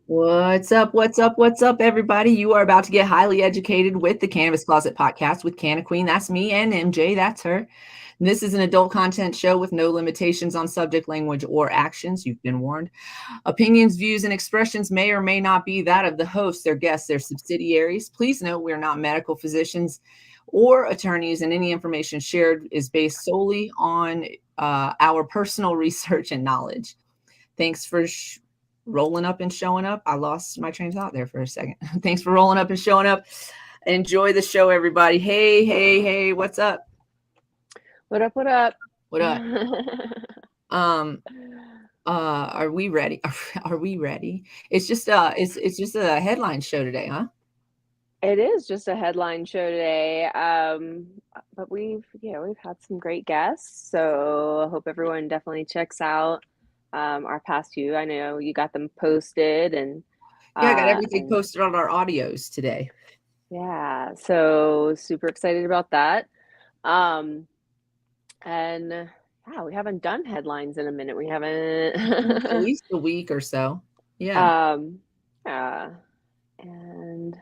What's up? What's up? What's up, everybody? You are about to get highly educated with the Cannabis Closet podcast with Canna Queen. That's me, and MJ. That's her. This is an adult content show with no limitations on subject, language, or actions. You've been warned. Opinions, views, and expressions may or may not be that of the host, their guests, their subsidiaries. Please note we are not medical physicians or attorneys, and any information shared is based solely on our personal research and knowledge. Thanks for rolling up and showing up. I lost my train of thought there for a second. Thanks for rolling up and showing up. Enjoy the show, everybody. Hey, hey, hey, what's up? What up? What up? What up? Are we ready? Are we ready? It's just a headline show today, huh? It is just a headline show today. But we've had some great guests, so I hope everyone definitely checks out our past few. I know you got them posted, and Yeah, I got everything posted on our audios today. yeah, so super excited about that. And yeah, we haven't done headlines in a minute. We haven't At least a week or so. Yeah. Yeah, and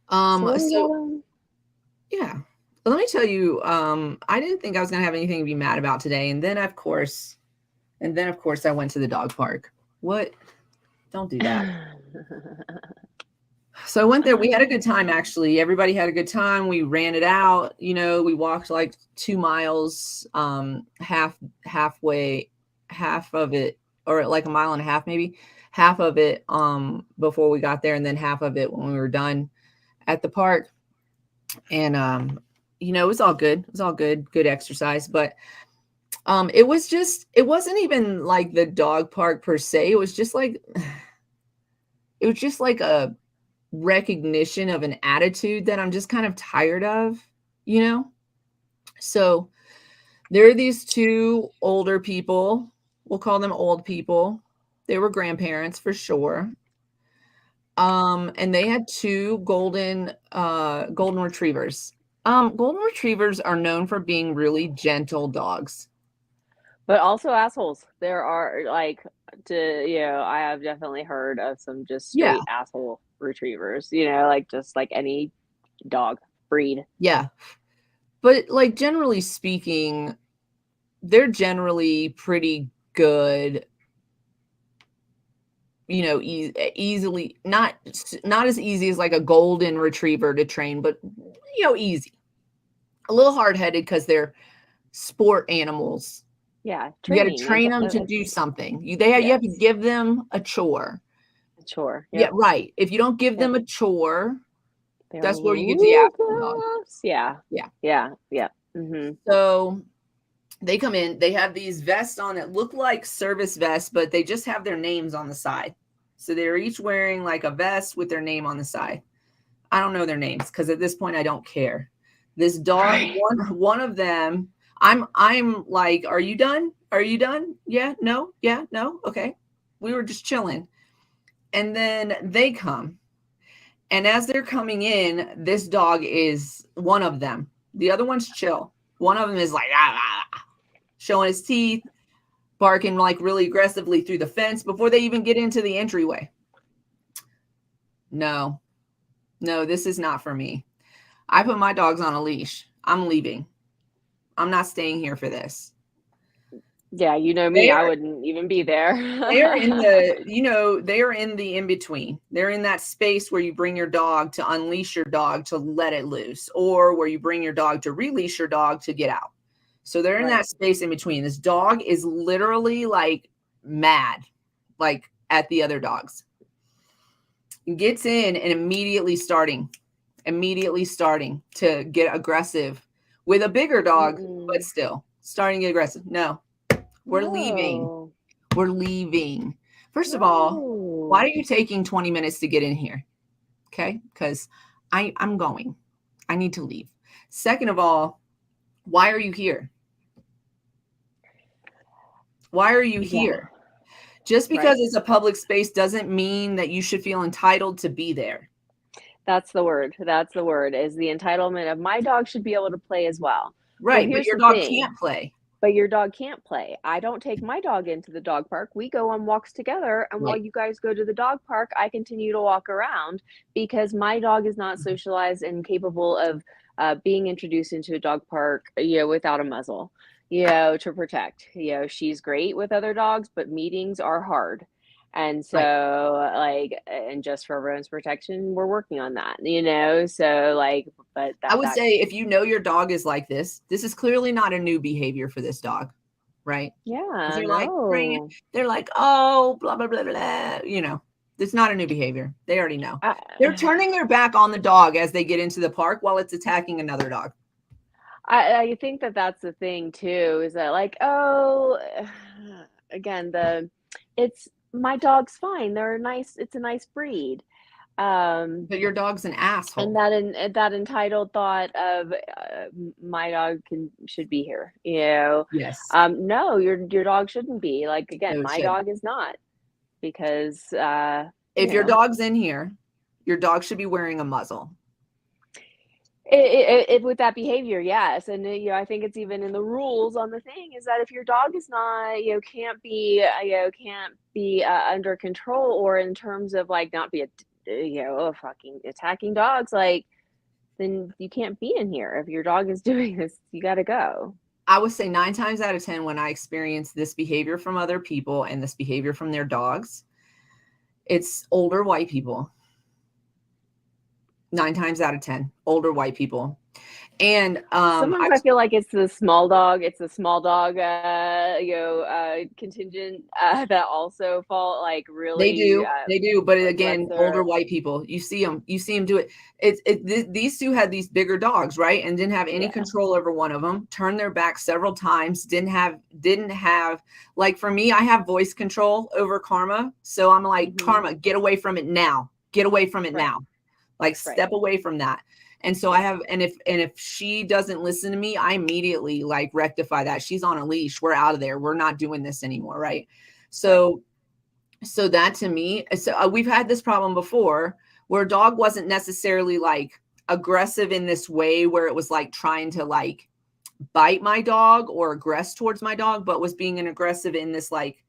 So yeah. Let me tell you, I didn't think I was gonna have anything to be mad about today, and then of course I went to the dog park. What? Don't do that. So I went there. We had a good time, actually. Everybody had a good time. We ran it out. We walked like 2 miles, halfway, half of it, or like a mile and a half, maybe half of it, before we got there, and then half of it when we were done at the park. And, it was all good. It was all good exercise, but it wasn't even like the dog park per se. It was just like a recognition of an attitude that I'm just kind of tired of, So there are these two older people. We'll call them old people. They were grandparents for sure. And they had two golden retrievers. Golden retrievers are known for being really gentle dogs. But also assholes. There are I have definitely heard of some just straight asshole retrievers, just like any dog breed. Yeah. But like generally speaking, they're generally pretty good, easily, not as easy as like a golden retriever to train, but easy. A little hard-headed because they're sport animals. Yeah, you got to train them to do something. You have to give them a chore. Yeah, right. If you don't give them a chore, that's where you get the asshole dogs. Yeah. Mm-hmm. So they come in, they have these vests on that look like service vests, but they just have their names on the side. So they're each wearing like a vest with their name on the side. I don't know their names because at this point I don't care. This dog, one of them, I'm like, are you done? Are you done? Yeah, no, okay. We were just chilling. And then they come. And as they're coming in, this dog is one of them. The other one's chill. One of them is like, showing his teeth, barking like really aggressively through the fence before they even get into the entryway. No, this is not for me. I put my dogs on a leash. I'm leaving. I'm not staying here for this. Yeah, me, I wouldn't even be there. They're in the in-between. They're in that space where you bring your dog to unleash your dog to let it loose, or where you bring your dog to release your dog to get out. So they're in that space in between. This dog is literally like mad, like at the other dogs. Gets in and immediately starting to get aggressive with a bigger dog, but still starting to get aggressive. No, we're leaving. We're leaving. First of all, why are you taking 20 minutes to get in here? Okay, because I'm going. I need to leave. Second of all, why are you here? Why are you here? Just because it's a public space doesn't mean that you should feel entitled to be there. That's the word. That's the word, is the entitlement of my dog should be able to play as well. Right, but your dog can't play. but your dog can't play. I don't take my dog into the dog park. We go on walks together. And while Right. you guys go to the dog park, I continue to walk around because my dog is not socialized and capable of being introduced into a dog park, without a muzzle, to protect. She's great with other dogs, but meetings are hard. And Right. so, like, and just for everyone's protection, we're working on that, so like, but I that, would that, say if you know your dog is like this is clearly not a new behavior for this dog, right? Because yeah, they're like, no. they're like, oh, blah, blah, blah, blah. It's not a new behavior. They already know. They're I, turning their back on the dog as they get into the park while it's attacking another dog. I think that that's the thing too, is that like, oh, again, it's my dog's fine. They're nice. It's a nice breed. Um, But your dog's an and asshole. that entitled thought of my dog should be here. Yes. No, your dog shouldn't be. Like again, No, it my should. dog is not because If your dog's in here, your dog should be wearing a muzzle. With that behavior, yes, and I think it's even in the rules on the thing is that if your dog is not, can't be under control, or in terms of like not be fucking attacking dogs, like then you can't be in here. If your dog is doing this, you got to go. I would say 9 times out of 10 when I experience this behavior from other people and this behavior from their dogs, it's older white people. 9 times out of 10, older white people. And Sometimes I feel like it's the small dog. It's the small dog, contingent that also fall like really they do, but like again, older lesser. white people, you see them do it. These two had these bigger dogs, right, and didn't have any Yeah. control over one of them. Turned their back several times. Didn't have like for me, I have voice control over Karma, so I'm like, Hmm. Karma, get away from it now. Get away from it Right. now. Like Right. step away from that. And so I Yeah. have, and if she doesn't listen to me, I immediately like rectify that. She's on a leash. We're out of there. We're not doing this anymore, right? Right. So that to me, so we've had this problem before where a dog wasn't necessarily like aggressive in this way where it was like trying to like bite my dog or aggress towards my dog, but was being an aggressive in this like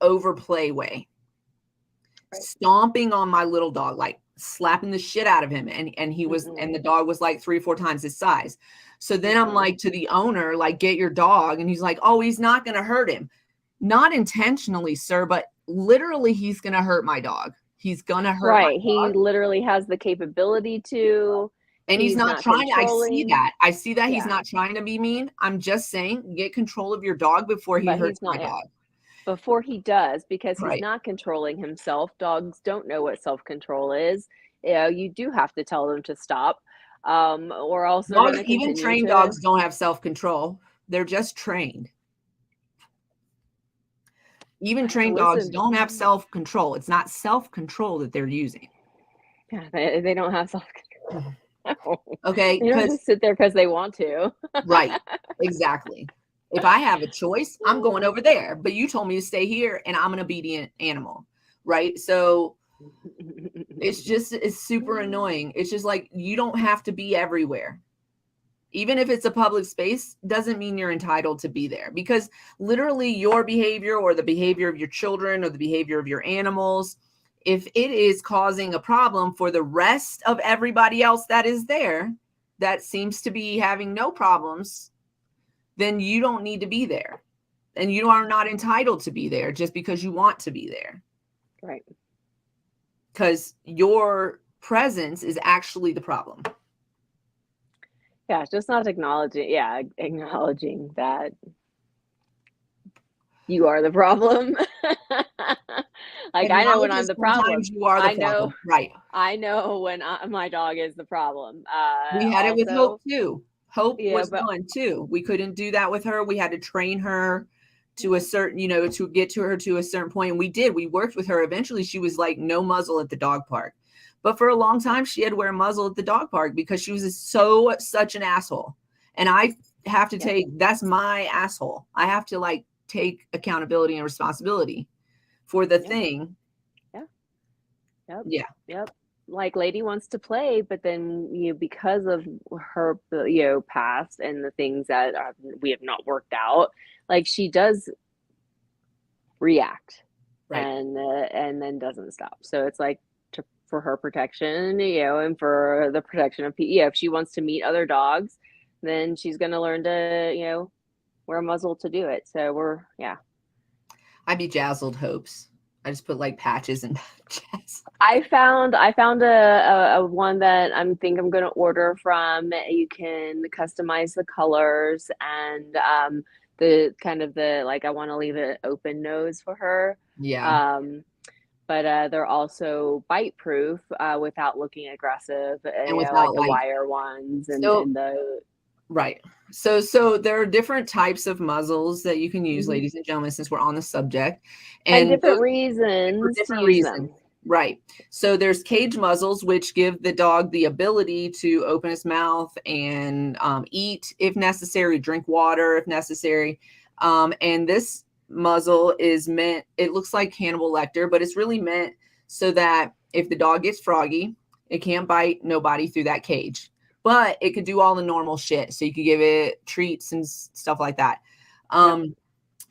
overplay way, Right. stomping on my little dog, like slapping the shit out of him. And the Mm-mm. dog was like 3 or 4 times his size. So then I'm Mm-mm. like to the owner, like, get your dog. And he's like, oh, he's not going to hurt him. Not intentionally, sir, but literally he's going to hurt my dog. He's going to hurt my Right. He dog. literally has the capability to. And he's He's not not trying to, I see controlling. that. I see that he's Yeah. not trying to be mean. I'm just saying, get control of your dog before he But hurts he's my not. Yeah. dog. Before he does, because he's Right. not controlling himself. Dogs don't know what self-control is. You do have to tell them to stop, or else they're going Dogs, to even continue trained to. dogs don't have self-control. They're just trained. Even trained dogs Listen, don't have self-control. It's not self-control that they're using. yeah, they don't have self-control. Okay, They don't because just sit there because they want to. right, exactly. If I have a choice, I'm going over there. But you told me to stay here, and I'm going to be the animal, right? So it's super annoying. It's just like you don't have to be everywhere. Even if it's a public space, doesn't mean you're entitled to be there, because literally your behavior or the behavior of your children or the behavior of your animals, if it is causing a problem for the rest of everybody else that is there, that seems to be having no problems, then you don't need to be there. And you are not entitled to be there just because you want to be there. Right. Because your presence is actually the problem. Yeah, just not acknowledging. Yeah, acknowledging that you are the problem. Like I know when I'm Acknowledges the sometimes problem. you are the I know. problem. Right. I know when my dog is the problem. We had it with Hope Also, too. Hope yeah, was but one too. We couldn't do that with her. We had to train her to a certain, to get to her to a certain point. And we did. We worked with her. Eventually, she was like no muzzle at the dog park. But for a long time, she had to wear a muzzle at the dog park because she was such an asshole. And I have to yeah, that's my asshole. I have to like take accountability and responsibility for the yeah, thing. yeah, yep, Yeah. yep. like Lady wants to play, but then because of her past and the things that we have not worked out, like she does react Right. and then doesn't stop. So it's like for her protection, and for the protection of people. If she wants to meet other dogs, then she's going to learn to wear a muzzle to do it. So I bejazzled hopes. I just put like patches and patches. I found a one that I'm gonna order from. You can customize the colors and the kind of the like I want to leave it open nose for her. Yeah. Um, but they're also bite proof without looking aggressive. And Like without the like, wire ones so and the right. So there are different types of muzzles that you can use, Mhm. ladies and gentlemen, since we're on the subject. And And different for reasons to different use them. reasons. Right. So there's cage muzzles, which give the dog the ability to open his mouth and eat if necessary, drink water if necessary. And this muzzle is meant, it looks like Hannibal Lecter, but it's really meant so that if the dog gets froggy, it can't bite nobody through that cage. But it could do all the normal shit. So you could give it treats and stuff like that. Yep.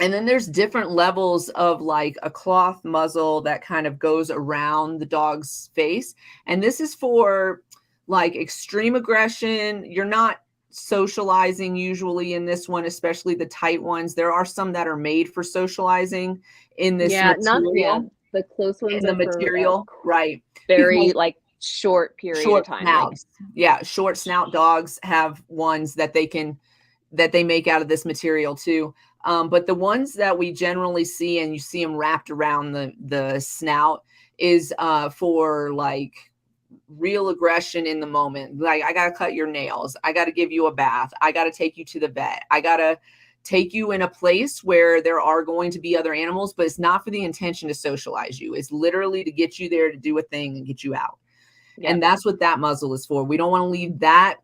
And then there's different levels of like a cloth muzzle that kind of goes around the dog's face. And this is for like extreme aggression. You're not socializing usually in this one, especially the tight ones. There are some that are made for socializing in this material. The close ones In the are for material, right? very Because like short period of short time, like snouts, yeah, short snout dogs have ones that they make out of this material too. But the ones that we generally see, and you see them wrapped around the snout, is for like real aggression in the moment. Like, I gotta cut your nails, I gotta give you a bath, I gotta take you to the vet, I gotta take you in a place where there are going to be other animals, but it's not for the intention to socialize you. It's literally to get you there to do a thing and get you out. yep, And that's what that muzzle is for. We don't want to leave that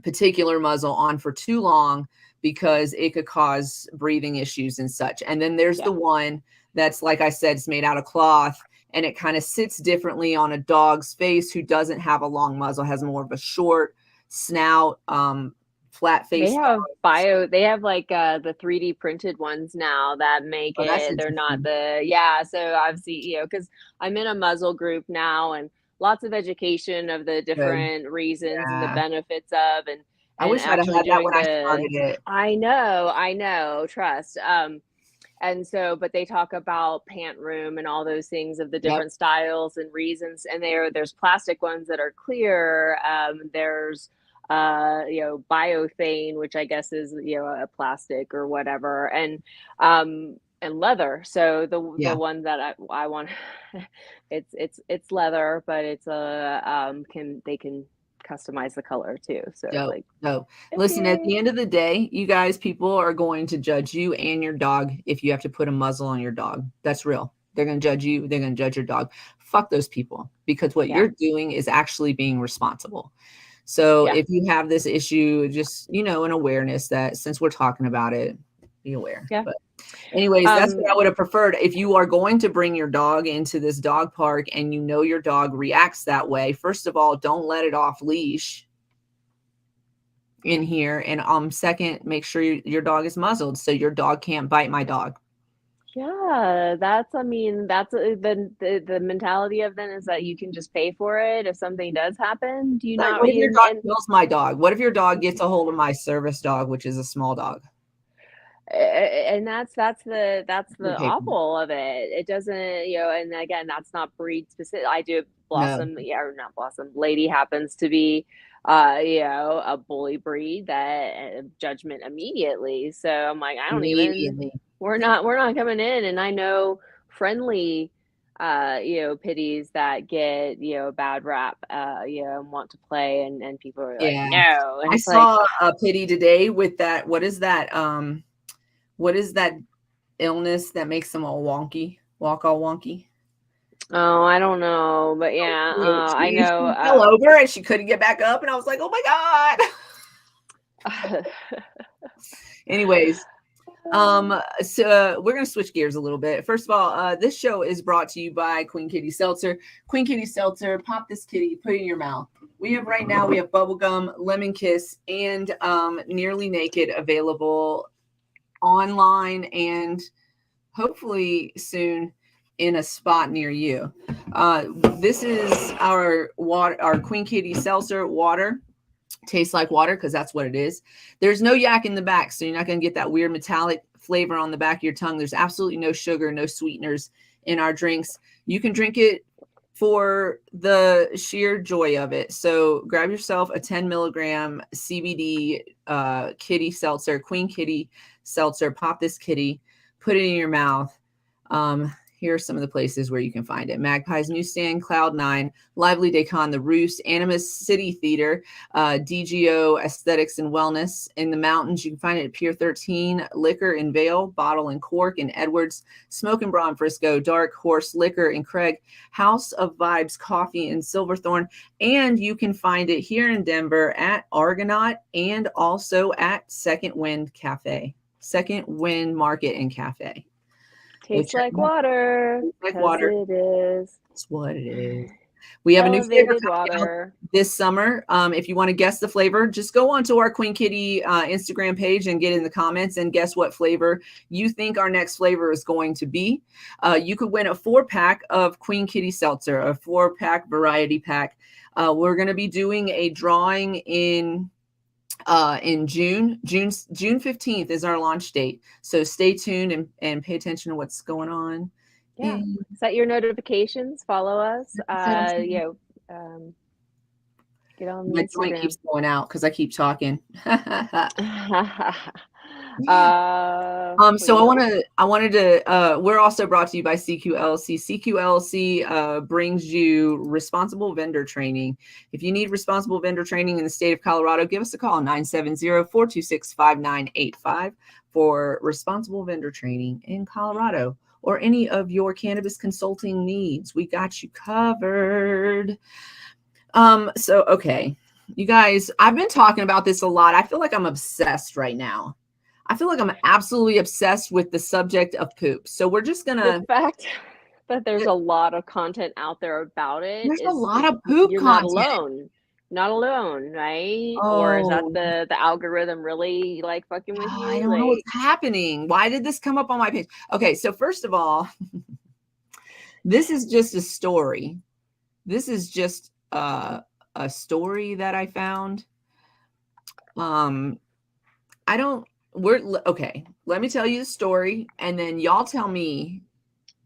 particular muzzle on for too long because it could cause breathing issues and such. And then there's yeah. the one that's, like I said, it's made out of cloth, and it kind of sits differently on a dog's face who doesn't have a long muzzle, has more of a short snout, flat They face. have they have like the 3D printed ones now that make Oh, that's it, they're not interesting. so I've seen, because I'm in a muzzle group now and lots of education of the Good. different reasons and the Yeah. benefits of I and wish I'd have actually had that doing when I started it. I know, trust. And so, but they talk about pant room and all those things of the Yep. different styles and reasons. And there's plastic ones that are clear. There's biothane, which I guess is a plastic or whatever, and leather. So the Yeah. one that I want, it's leather, but it's they can customize the color too. So it's Dope. like, Dope. Listen, at okay, the end of the day, you guys, people are going to judge you and your dog if you have to put a muzzle on your dog. That's real. They're going to judge you. They're going to judge your dog. Fuck those people, because what yeah, you're doing is actually being responsible. So yeah, if you have this issue, just, an awareness that since we're talking about it, be aware. yeah. But anyways, that's what I Um, would have preferred. If you are going to bring your dog into this dog park and your dog reacts that way, first of all, don't let it off leash in here. And second, make sure your dog is muzzled so your dog can't bite my dog. Yeah, I mean, that's the mentality of then is that you can just pay for it if something does happen. Do you Like, not what if your read dog and kills my dog? What if your dog gets a hold of my service dog, which is a small dog? and that's the You pay for it. awful of it. It doesn't, and again, that's not breed specific. I do No. Blossom, yeah, or not Blossom. Lady happens to be, a bully breed that judgment immediately. So I'm like, I don't even. Immediately. We're not coming in, and I know friendly, pitties that get a bad rap, and want to play, and people are like, Yeah. no, and I it's like, saw a pity today with that. What is that illness that makes them all wonky, walk all wonky? oh, I don't know, but yeah, I know. She fell over and she couldn't get back up, and I was like, oh my God. Anyways, So we're gonna switch gears a little bit. First of all, this show is brought to you by Queen Kitty Seltzer. Queen Kitty Seltzer, pop this kitty, put it in your mouth. We have bubblegum, lemon kiss, and nearly naked available online and hopefully soon in a spot near you. This is our water, our Queen Kitty Seltzer water. Tastes like water because that's what it is. There's no yak in the back, so you're not going to get that weird metallic flavor on the back of your tongue. There's absolutely no sugar, no sweeteners in our drinks. You can drink it for the sheer joy of it. So grab yourself a 10 milligram CBD kitty seltzer, Queen Kitty Seltzer. Pop this kitty, put it in your mouth. Here are some of the places where you can find it. Magpie's Newsstand, Cloud9, Lively Decon, The Roost, Animus City Theater, DGO Aesthetics and Wellness. In the mountains, you can find it at Pier 13, Liquor in Vale, Bottle and Cork in Edwards, Smoke and Bra in Frisco, Dark Horse Liquor in Craig, House of Vibes Coffee in Silverthorne, and you can find it here in Denver at Argonaut and also at Second Wind Cafe, Second Wind Market and Cafe. Tastes like water. Like water. It is. That's what it is. We have Elevated a new flavor water this summer. If you want to guess the flavor, just go onto our Queen Kitty Instagram page and get in the comments and guess what flavor you think our next flavor is going to be. You could win a 4-pack of Queen Kitty Seltzer, a 4-pack variety pack. We're going to be doing a drawing in June 15th is our launch date, so stay tuned and pay attention to what's going on. Yeah, set your notifications, follow us. Get on the My Instagram. joint keeps going out because I keep talking. So I wanted to we're also brought to you by CQLC. CQLC brings you responsible vendor training. If you need responsible vendor training in the state of Colorado, give us a call, 970-426-5985 for responsible vendor training in Colorado or any of your cannabis consulting needs. We got you covered. So okay, you guys, I've been talking about this a lot. I feel like I'm obsessed right now. I feel like I'm absolutely obsessed with the subject of poop. So we're just gonna. The fact that there's a lot of content out there about it. There's a lot of poop you're content. Not alone, right? Or is that the algorithm really like fucking with you? I don't know what's happening. Why did this come up on my page? Okay, so first of all, this is just a story. This is just a story that I found. Okay, let me tell you the story and then y'all tell me,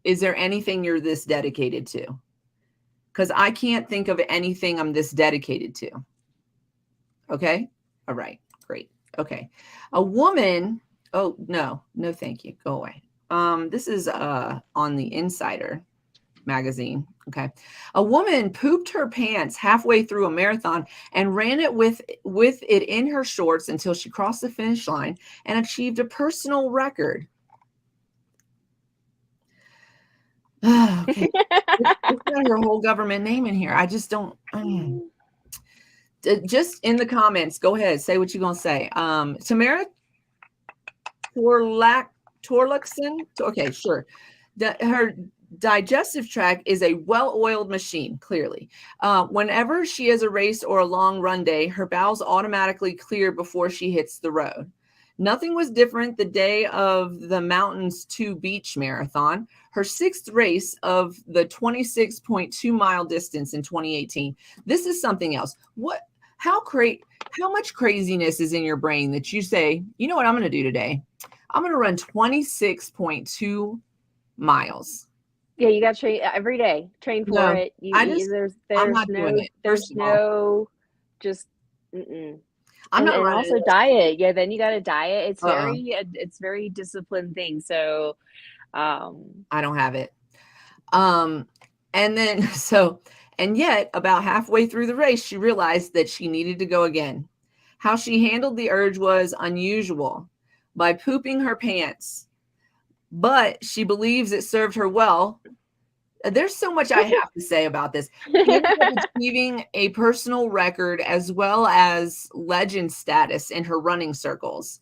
is there anything you're this dedicated to? Because I can't think of anything I'm this dedicated to. Okay, all right, great. Okay, a woman, oh no thank you, go away. This is on the Insider magazine. Okay, a woman pooped her pants halfway through a marathon and ran it with it in her shorts until she crossed the finish line and achieved a personal record. Okay, it's got her whole government name in here. I just don't. Just in the comments, go ahead, say what you're gonna say. Tamara Torlakson. Okay, sure. Her digestive tract is a well-oiled machine, clearly. Whenever she has a race or a long run day, her bowels automatically clear before she hits the road. Nothing was different the day of the Mountains 2 Beach Marathon, her 6th race of the 26.2 mile distance in 2018. This is something else. How much craziness is in your brain that you say, you know what I'm going to do today? I'm going to run 26.2 miles. Yeah, you got to train every day. Train for it. I'm not doing it. There's no just. I'm not. And also diet. Yeah, then you got to diet. It's very disciplined thing. So, I don't have it. And yet about halfway through the race, she realized that she needed to go again. How she handled the urge was unusual, by pooping her pants, but she believes it served her well. There's so much I have to say about this. She ended up achieving a personal record as well as legend status in her running circles.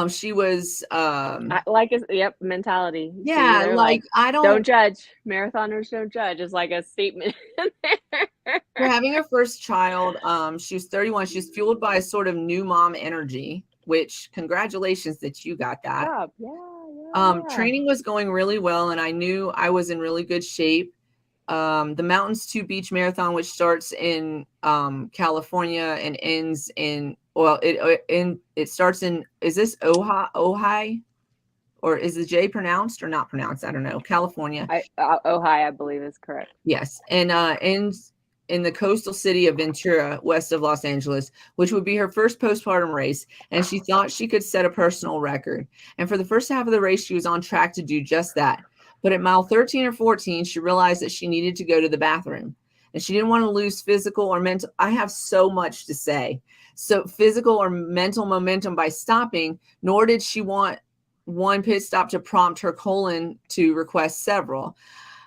She was Yep, mentality. See, yeah, they're like like, I don't don't judge. Marathoners don't judge. It's like a statement in there. for having her first child. She was 31. She's fueled by a sort of new mom energy, which congratulations that you got Good that. job. Yeah. Training was going really well, and I knew I was in really good shape. The Mountains to Beach Marathon, which starts in California and ends in it starts in, is this Ojai, or is the J pronounced or not pronounced? I don't know. California. Ohio, I believe, is correct. Yes, and ends in the coastal city of Ventura, west of Los Angeles, which would be her first postpartum race, and she thought she could set a personal record. And for the first half of the race, she was on track to do just that. But at mile 13 or 14, she realized that she needed to go to the bathroom, and she didn't want to lose physical or mental. I have so much to say. So physical or mental momentum by stopping, nor did she want one pit stop to prompt her colon to request several.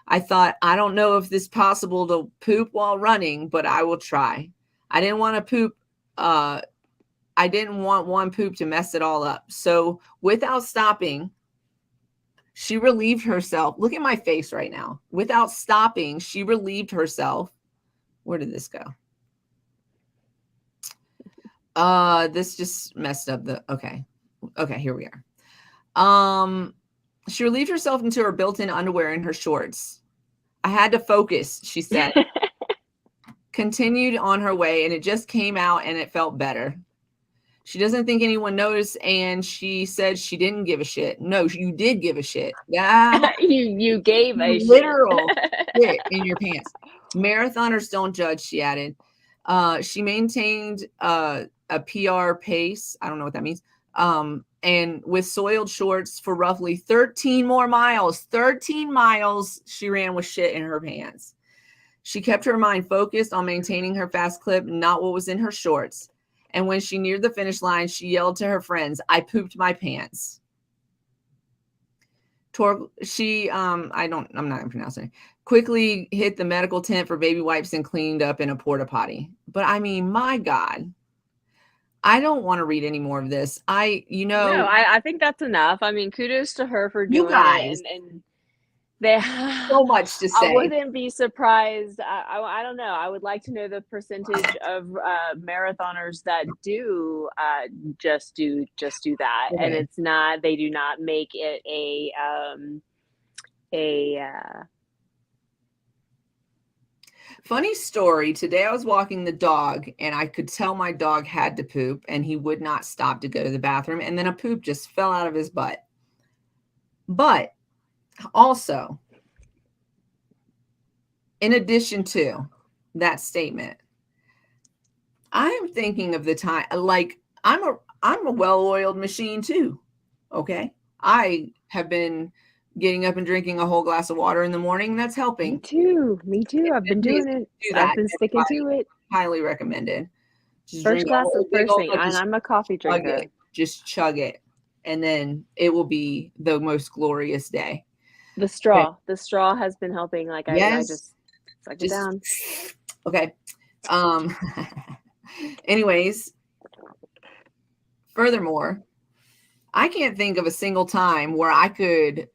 I thought, I don't know if this is possible to poop while running, but I will try. I didn't want to poop. I didn't want one poop to mess it all up. So without stopping, she relieved herself. Look at my face right now. Without stopping, she relieved herself. Where did this go? This just messed up okay, here we are. She relieved herself into her built-in underwear and her shorts. I had to focus, she said. Continued on her way, and it just came out and it felt better. She doesn't think anyone noticed, and she said she didn't give a shit. No, you did give a shit. Yeah. you gave a literal shit in your pants. Marathoners don't judge, she added. She maintained a PR pace. I don't know what that means. And with soiled shorts for roughly 13 more miles. 13 miles she ran with shit in her pants. She kept her mind focused on maintaining her fast clip, not what was in her shorts. And when she neared the finish line, she yelled to her friends, "I pooped my pants." I'm not gonna pronounce it. Quickly hit the medical tent for baby wipes and cleaned up in a porta potty. But I mean, my God, I don't want to read any more of this. No, I think that's enough. I mean, kudos to her for You doing guys, it, and they so much to I say. wouldn't be surprised. I don't know. I would like to know the percentage of marathoners that do just do that, and Okay. it's not. They do not make it a Funny story. Today I was walking the dog and I could tell my dog had to poop and he would not stop to go to the bathroom. And then a poop just fell out of his butt. But also, in addition to that statement, I am thinking of the time, like I'm a well-oiled machine too. Okay. I have been getting up and drinking a whole glass of water in the morning. That's helping. Me too. I've been doing it. I've been sticking to it. Highly recommended. Just First drink glass is first thing, and and I'm a coffee drinker. Just chug it, and then it will be the most glorious day. The straw has been helping. Like I just suck it down. Okay. Anyways, furthermore, I can't think of a single time where I could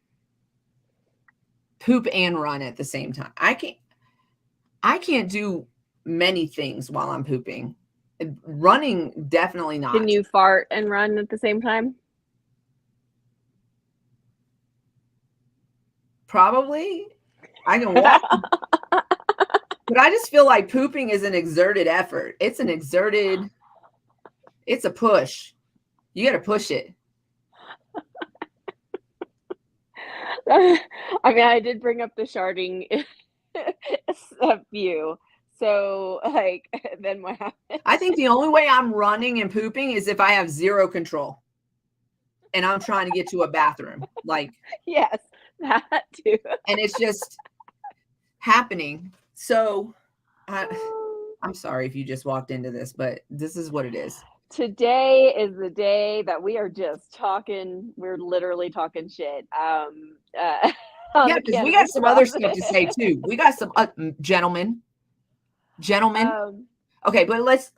poop and run at the same time. I can't do many things while I'm pooping. Running, definitely not. Can you fart and run at the same time? Probably. I can walk. But I just feel like pooping is an exerted effort. It's a push. You got to push it. I mean, I did bring up the sharding view. So, like, then what happens? I think the only way I'm running and pooping is if I have zero control and I'm trying to get to a bathroom. Like, yes, that too. And it's just happening. So I'm sorry if you just walked into this, but this is what it is. Today is the day that we are just talking. We're literally talking shit. Yeah, because we got some other stuff to say too. We got some gentlemen. Okay, but let's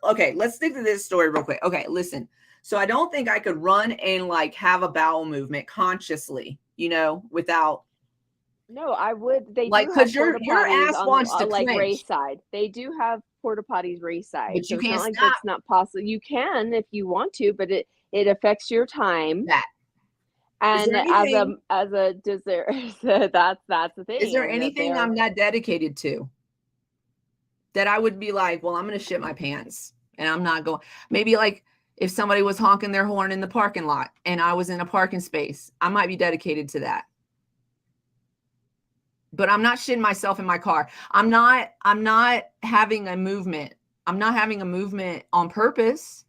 stick to this story real quick. Okay, listen. So I don't think I could run and like have a bowel movement consciously, without. No, I would. They Like, do have because your porta your potties ass on wants to like race clench, side. They do have porta potties race side, but so you it's can't not like stop that's not possible. You can if you want to, but it affects your time. that. Is And there anything? as a does there that's the Is thing, there and that anything they're I'm not dedicated to that I would be like, well, I'm gonna shit my pants and I'm not going. Maybe like if somebody was honking their horn in the parking lot and I was in a parking space, I might be dedicated to that. But I'm not shitting myself in my car. I'm not having a movement. I'm not having a movement on purpose.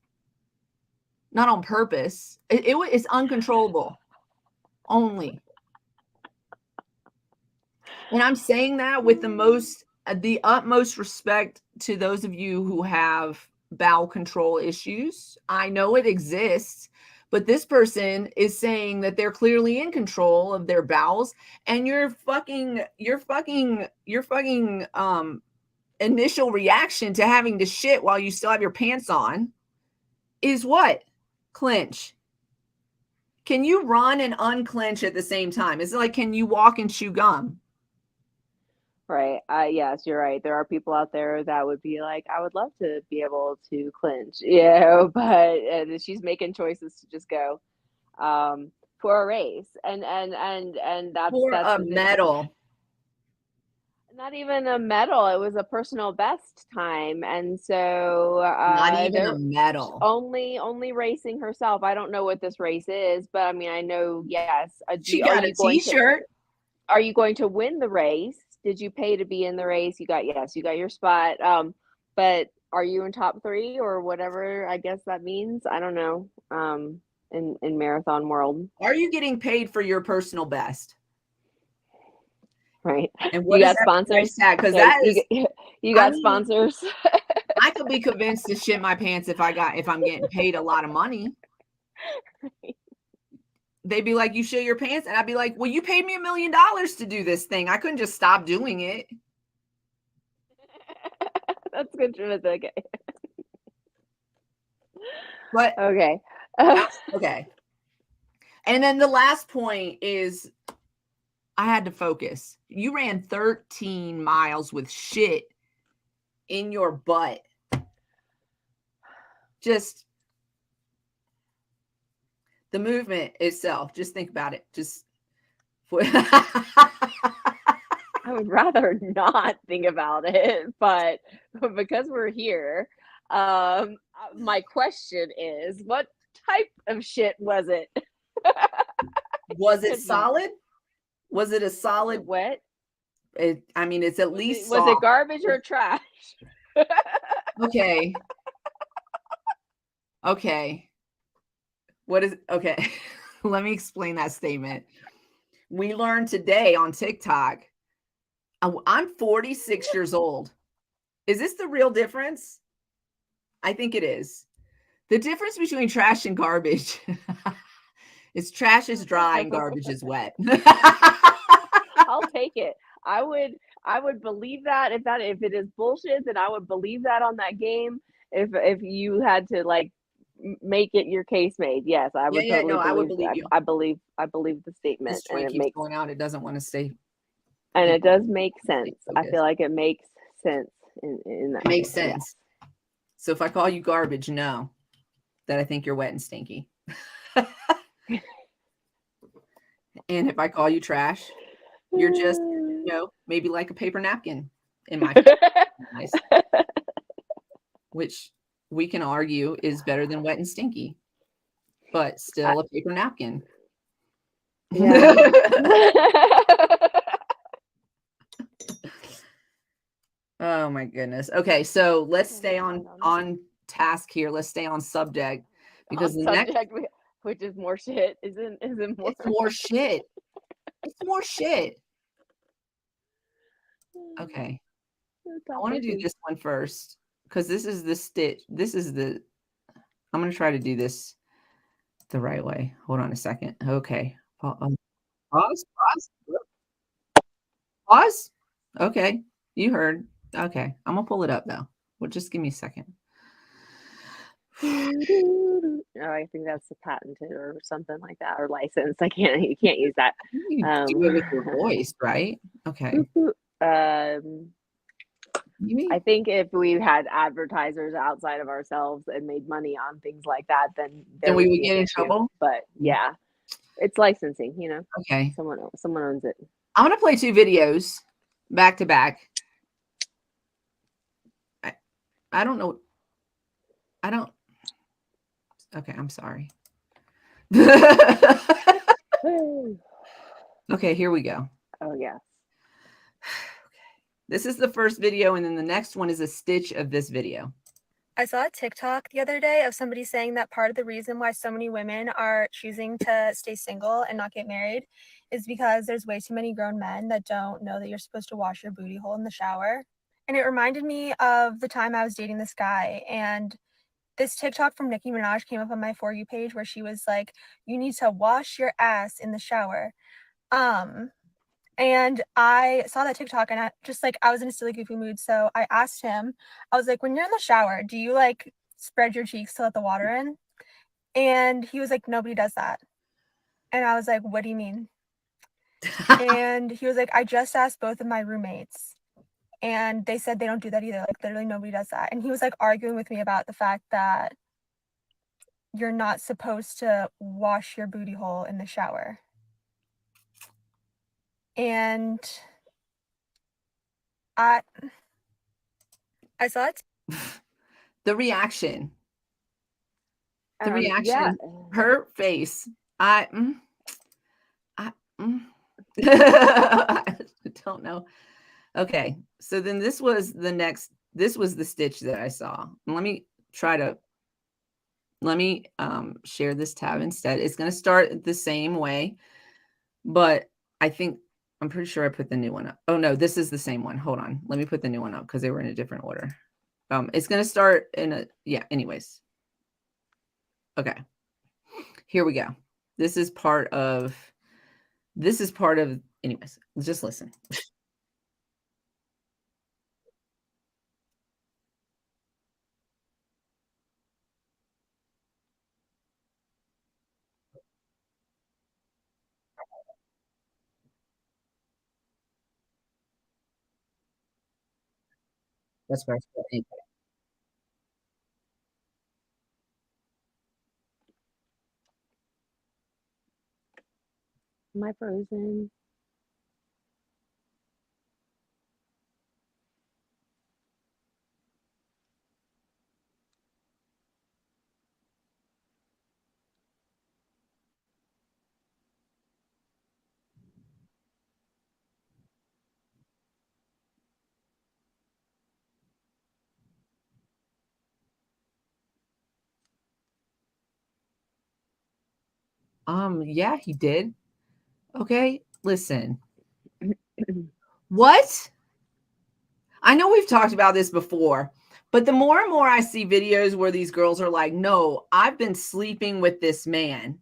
Not on purpose. It's uncontrollable only. And I'm saying that with the utmost respect to those of you who have bowel control issues. I know it exists, but this person is saying that they're clearly in control of their bowels, and your fucking initial reaction to having to shit while you still have your pants on is what? Clench. Can you run and unclench at the same time? It's like, can you walk and chew gum? right. Yes, you're right. There are people out there that would be like, I would love to be able to clinch, but she's making choices to just go for a race, and For that's a the thing. medal. Not even a medal. It was a personal best time, and so Not even a they're medal. only racing herself. I don't know what this race is, but I mean, I know. Yes, She got a t-shirt. are you going to win the race? Did you pay to be in the race? You got yes, you got your spot. But are you in top three or whatever? I guess that means I don't know. In marathon world, Are you getting paid for your personal best? right? And You what is got that price sponsors. tag? Because Yeah, that is, you I got mean, sponsors. I could be convinced to shit my pants if I'm getting paid a lot of money. They'd be like, you shit your pants, and I'd be like, well, you paid me $1 million to do this thing. I couldn't just stop doing it. That's good, okay. But Okay. okay. And then the last point is I had to focus. You ran 13 miles with shit in your butt. Just the movement itself. Just think about it. Just I would rather not think about it, but because we're here, my question is, what type of shit was it? was it solid? Was it a Was solid? it wet? I mean, it's at least Was soft. it garbage or trash? Okay. Okay. What is okay? Let me explain that statement. We learned today on TikTok. I'm 46 years old. Is this the real difference? I think it is. The difference between trash and garbage is trash is dry and garbage is wet. I'll take it. I would believe that if it is bullshit, then I would believe that on that game. If you had to like make it your case made, yes, I would Yeah, totally no, I would believe. believe you. I believe the statement, This joint keeps going out. It doesn't want to stay. and it does make sense. I Focused. feel like it makes sense in that. It makes sense. Yeah. So if I call you garbage, know that I think you're wet and stinky. And if I call you trash, you're just, maybe like a paper napkin in my eyes, which we can argue is better than wet and stinky, but still a paper napkin. Yeah. Oh my goodness. Okay, so let's stay on task here. Let's stay on subject because the next, which is more shit, isn't more. it's more shit. It's more shit. Okay. I want to do this one first because this is the stitch. I'm going to try to do this the right way. Hold on a second. Okay. Pause. Pause. Okay. You heard. Okay. I'm going to pull it up though. Well, just give me a second. Oh, I think that's patented or something like that, or licensed. You can't use that. You do it with your voice, right? Okay. Um, You I mean think if we had advertisers outside of ourselves and made money on things like that, then then there we would would be an get in issue. trouble? But yeah, it's licensing, Okay. someone owns it. I'm gonna play 2 videos back to back. I I don't know. I don't okay, I'm sorry. Okay, here we go. Oh yeah. This is the first video, and then the next one is a stitch of this video. I saw a TikTok the other day of somebody saying that part of the reason why so many women are choosing to stay single and not get married is because there's way too many grown men that don't know that you're supposed to wash your booty hole in the shower. And it reminded me of the time I was dating this guy, and this TikTok from Nicki Minaj came up on my For You page where she was like, "You need to wash your ass in the shower." And I saw that TikTok and I was in a silly goofy mood. So I asked him, I was like, when you're in the shower, do you like spread your cheeks to let the water in? And he was like, nobody does that. And I was like, what do you mean? And he was like, I just asked both of my roommates and they said they don't do that either. Like literally nobody does that. And he was like arguing with me about the fact that you're not supposed to wash your booty hole in the shower. And I saw it. The reaction. The Yeah. reaction. Her face. I I don't know. Okay. So then this was the stitch that I saw. Let me share this tab instead. It's going to start the same way, but I'm pretty sure I put the new one up. Oh no, this is the same one. Hold on. Let me put the new one up because they were in a different order. It's going to start anyways. Okay. Here we go. This is part of anyways, just listen. That's where I started. Am I frozen? Yeah, he did. Okay, listen. What? I know we've talked about this before, but the more and more I see videos where these girls are like, no, I've been sleeping with this man.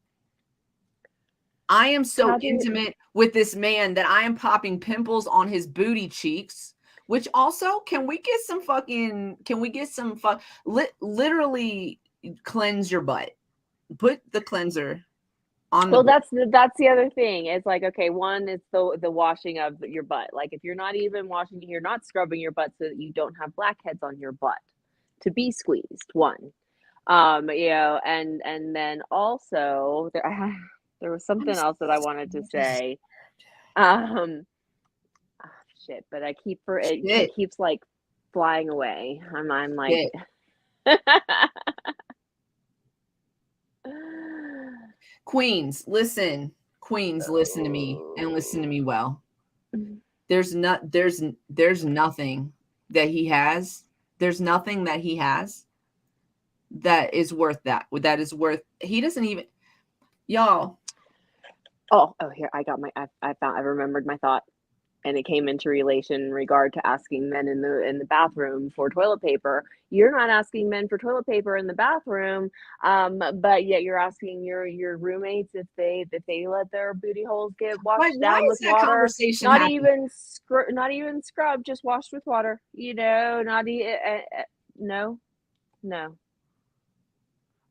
I am so intimate with this man that I am popping pimples on his booty cheeks, which also, can we get some literally cleanse your butt. Put the cleanser on the Well, butt. that's the other thing. It's like, okay, one is the washing of your butt. Like if you're not even you're not scrubbing your butt so that you don't have blackheads on your butt to be squeezed. One, and then also there was something else that I wanted to say. Um, ah, shit, but it keeps like flying away. I'm like. Queens, listen to me and listen to me well. There's nothing that he has. There's nothing that he has that is worth that. That is worth. He doesn't even, y'all. Oh, here I remembered my thought, and it came into relation in regard to asking men in the bathroom for toilet paper. You're not asking men for toilet paper in the bathroom, but yet you're asking your roommates if they let their booty holes get washed Why down is with that water. conversation Not happening? even not even scrub, just washed with water. No, no.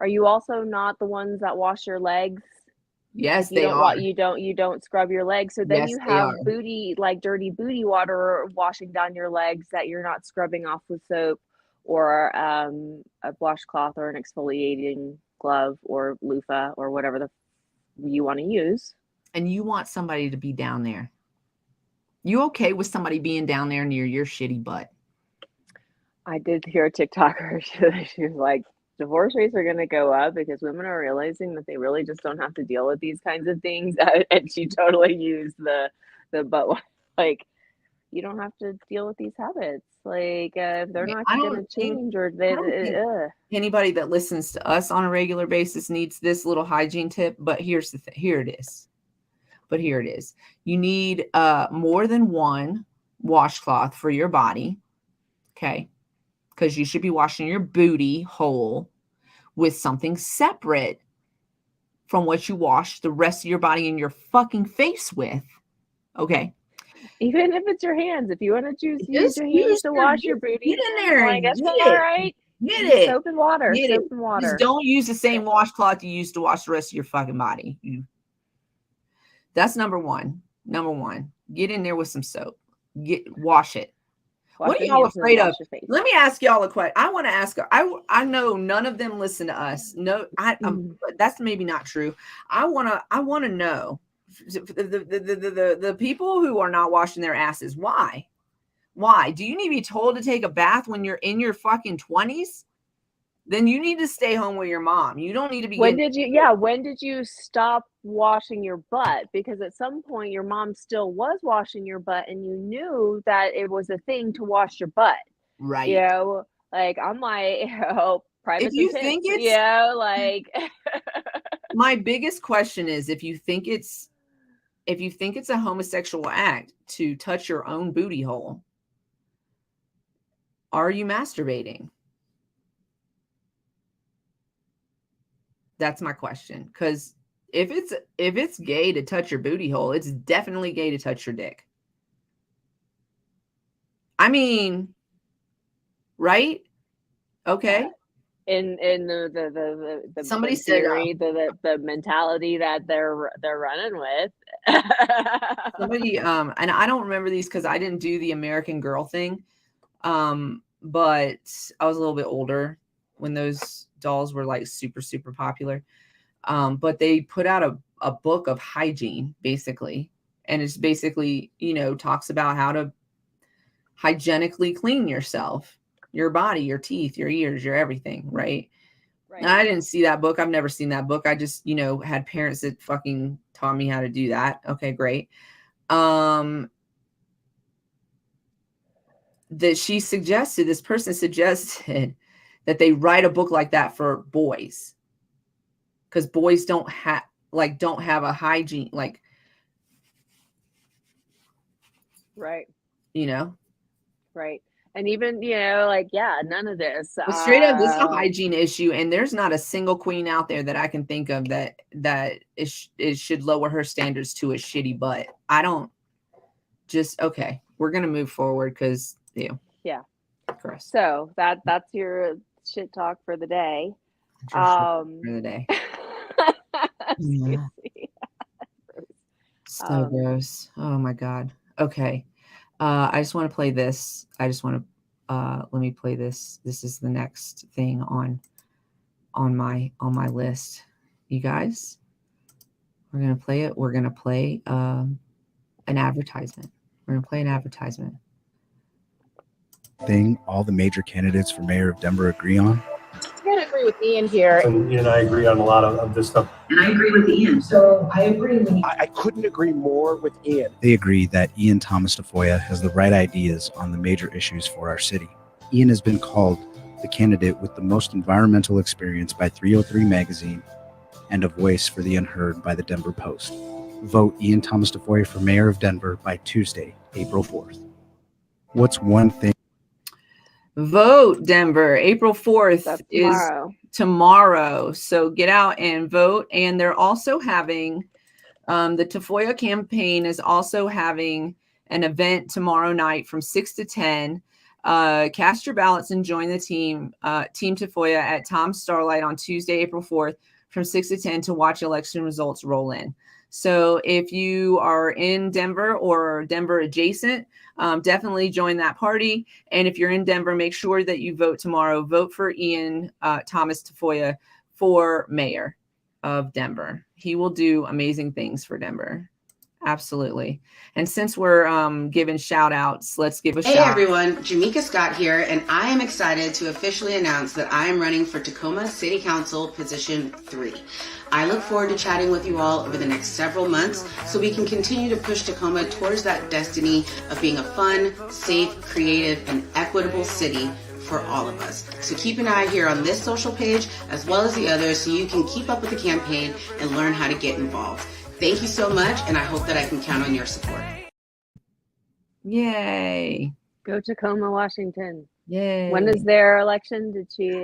Are you also not the ones that wash your legs? Yes, You they don't are. You don't scrub your legs. So then Yes, you they are. have booty, like dirty booty water washing down your legs that you're not scrubbing off with soap or a washcloth or an exfoliating glove or loofah or whatever you want to use. And you want somebody to be down there. You okay with somebody being down there near your shitty butt? I did hear a TikToker. She was like, divorce rates are going to go up because women are realizing that they really just don't have to deal with these kinds of things. And she totally used the butt, like, you don't have to deal with these habits. Like, if they're not going to change, or I don't think anybody that listens to us on a regular basis needs this little hygiene tip. But here's the thing. Here it is. You need more than one washcloth for your body. Okay. Because you should be washing your booty hole with something separate from what you wash the rest of your body and your fucking face with. Okay. Even if it's your hands, if you want to use your hands use to wash your booty, get in there I and guess get I'm it. all right. Get Use it. soap and water. Get Soap it. and water. Just don't use the same washcloth you use to wash the rest of your fucking body. That's number one. Number one. Get in there with some soap. Wash it. What are y'all afraid of? Let me ask y'all a question. I want to ask her. I know none of them listen to us. No, that's maybe not true. I wanna know the people who are not washing their asses. Why? Do you need to be told to take a bath when you're in your fucking 20s? Then you need to stay home with your mom. You don't need to be. When did you stop washing your butt? Because at some point your mom still was washing your butt and you knew that it was a thing to wash your butt. Right. You know, like I'm like, oh, private. If you think it's, like my biggest question is if you think it's a homosexual act to touch your own booty hole, are you masturbating? That's my question. Because if it's gay to touch your booty hole, it's definitely gay to touch your dick. I mean, right? Okay. In the somebody theory, said the mentality that they're running with. Somebody and I don't remember these because I didn't do the American Girl thing. But I was a little bit older when those dolls were like super, super popular. But they put out a book of hygiene, basically. And it's basically, talks about how to hygienically clean yourself, your body, your teeth, your ears, your everything, right? Right. I didn't see that book. I've never seen that book. I just, had parents that fucking taught me how to do that. Okay, great. This person suggested that they write a book like that for boys. Because boys don't have a hygiene, like, right. Right. And even, none of this. Well, straight up, this is a hygiene issue, and there's not a single queen out there that I can think of that it should lower her standards to a shitty butt. I don't. Okay. We're gonna move forward because yeah. Gross. So that's your shit talk for the day. For the day. Yeah. So gross. Oh my god. Okay. I just want to play this. Let me play this. This is the next thing on my list. You guys, we're gonna play it. We're gonna play an advertisement. Thing all the major candidates for mayor of Denver agree on. I'm going to agree with Ian here. And Ian and I agree on a lot of this stuff. And I agree with Ian. So I agree with Ian. I couldn't agree more with Ian. They agree that Ian Thomas Tafoya has the right ideas on the major issues for our city. Ian has been called the candidate with the most environmental experience by 303 Magazine and a voice for the unheard by the Denver Post. Vote Ian Thomas Tafoya for mayor of Denver by Tuesday, April 4th. What's one thing? Vote Denver. April 4th. That's is tomorrow. So get out and vote. And they're also having the Tafoya campaign is also having an event tomorrow night from 6 to 10. Cast your ballots and join the team Tafoya at Tom's Starlight on Tuesday, April 4th from 6 to 10 to watch election results roll in. So if you are in Denver or Denver adjacent, definitely join that party. And if you're in Denver, make sure that you vote tomorrow. Vote for Ian Thomas Tafoya for mayor of Denver. He will do amazing things for Denver. Absolutely. And since we're giving shout outs, let's give a shout out. Hey everyone, Jamaica Scott here, and I am excited to officially announce that I am running for Tacoma City Council Position 3. I look forward to chatting with you all over the next several months so we can continue to push Tacoma towards that destiny of being a fun, safe, creative, and equitable city for all of us. So keep an eye here on this social page as well as the others so you can keep up with the campaign and learn how to get involved. Thank you so much, and I hope that I can count on your support. Yay. Go Tacoma, Washington. Yay. When is their election?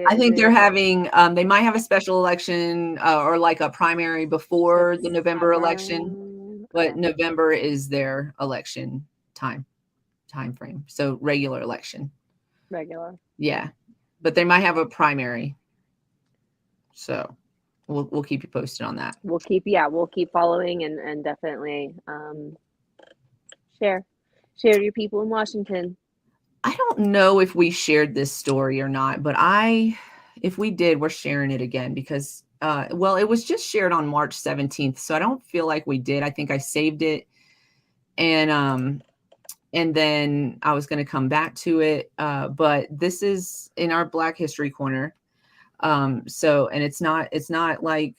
I think they're having, they might have a special election or like a primary before the November election, but November is their election time frame. So regular election. Regular. Yeah. But they might have a primary. So we'll keep you posted on that. We'll keep following and definitely share your people in Washington. I don't know if we shared this story or not, but if we did, we're sharing it again because it was just shared on March 17th. So I don't feel like we did. I think I saved it and then I was going to come back to it. But this is in our Black History Corner. So, and it's not like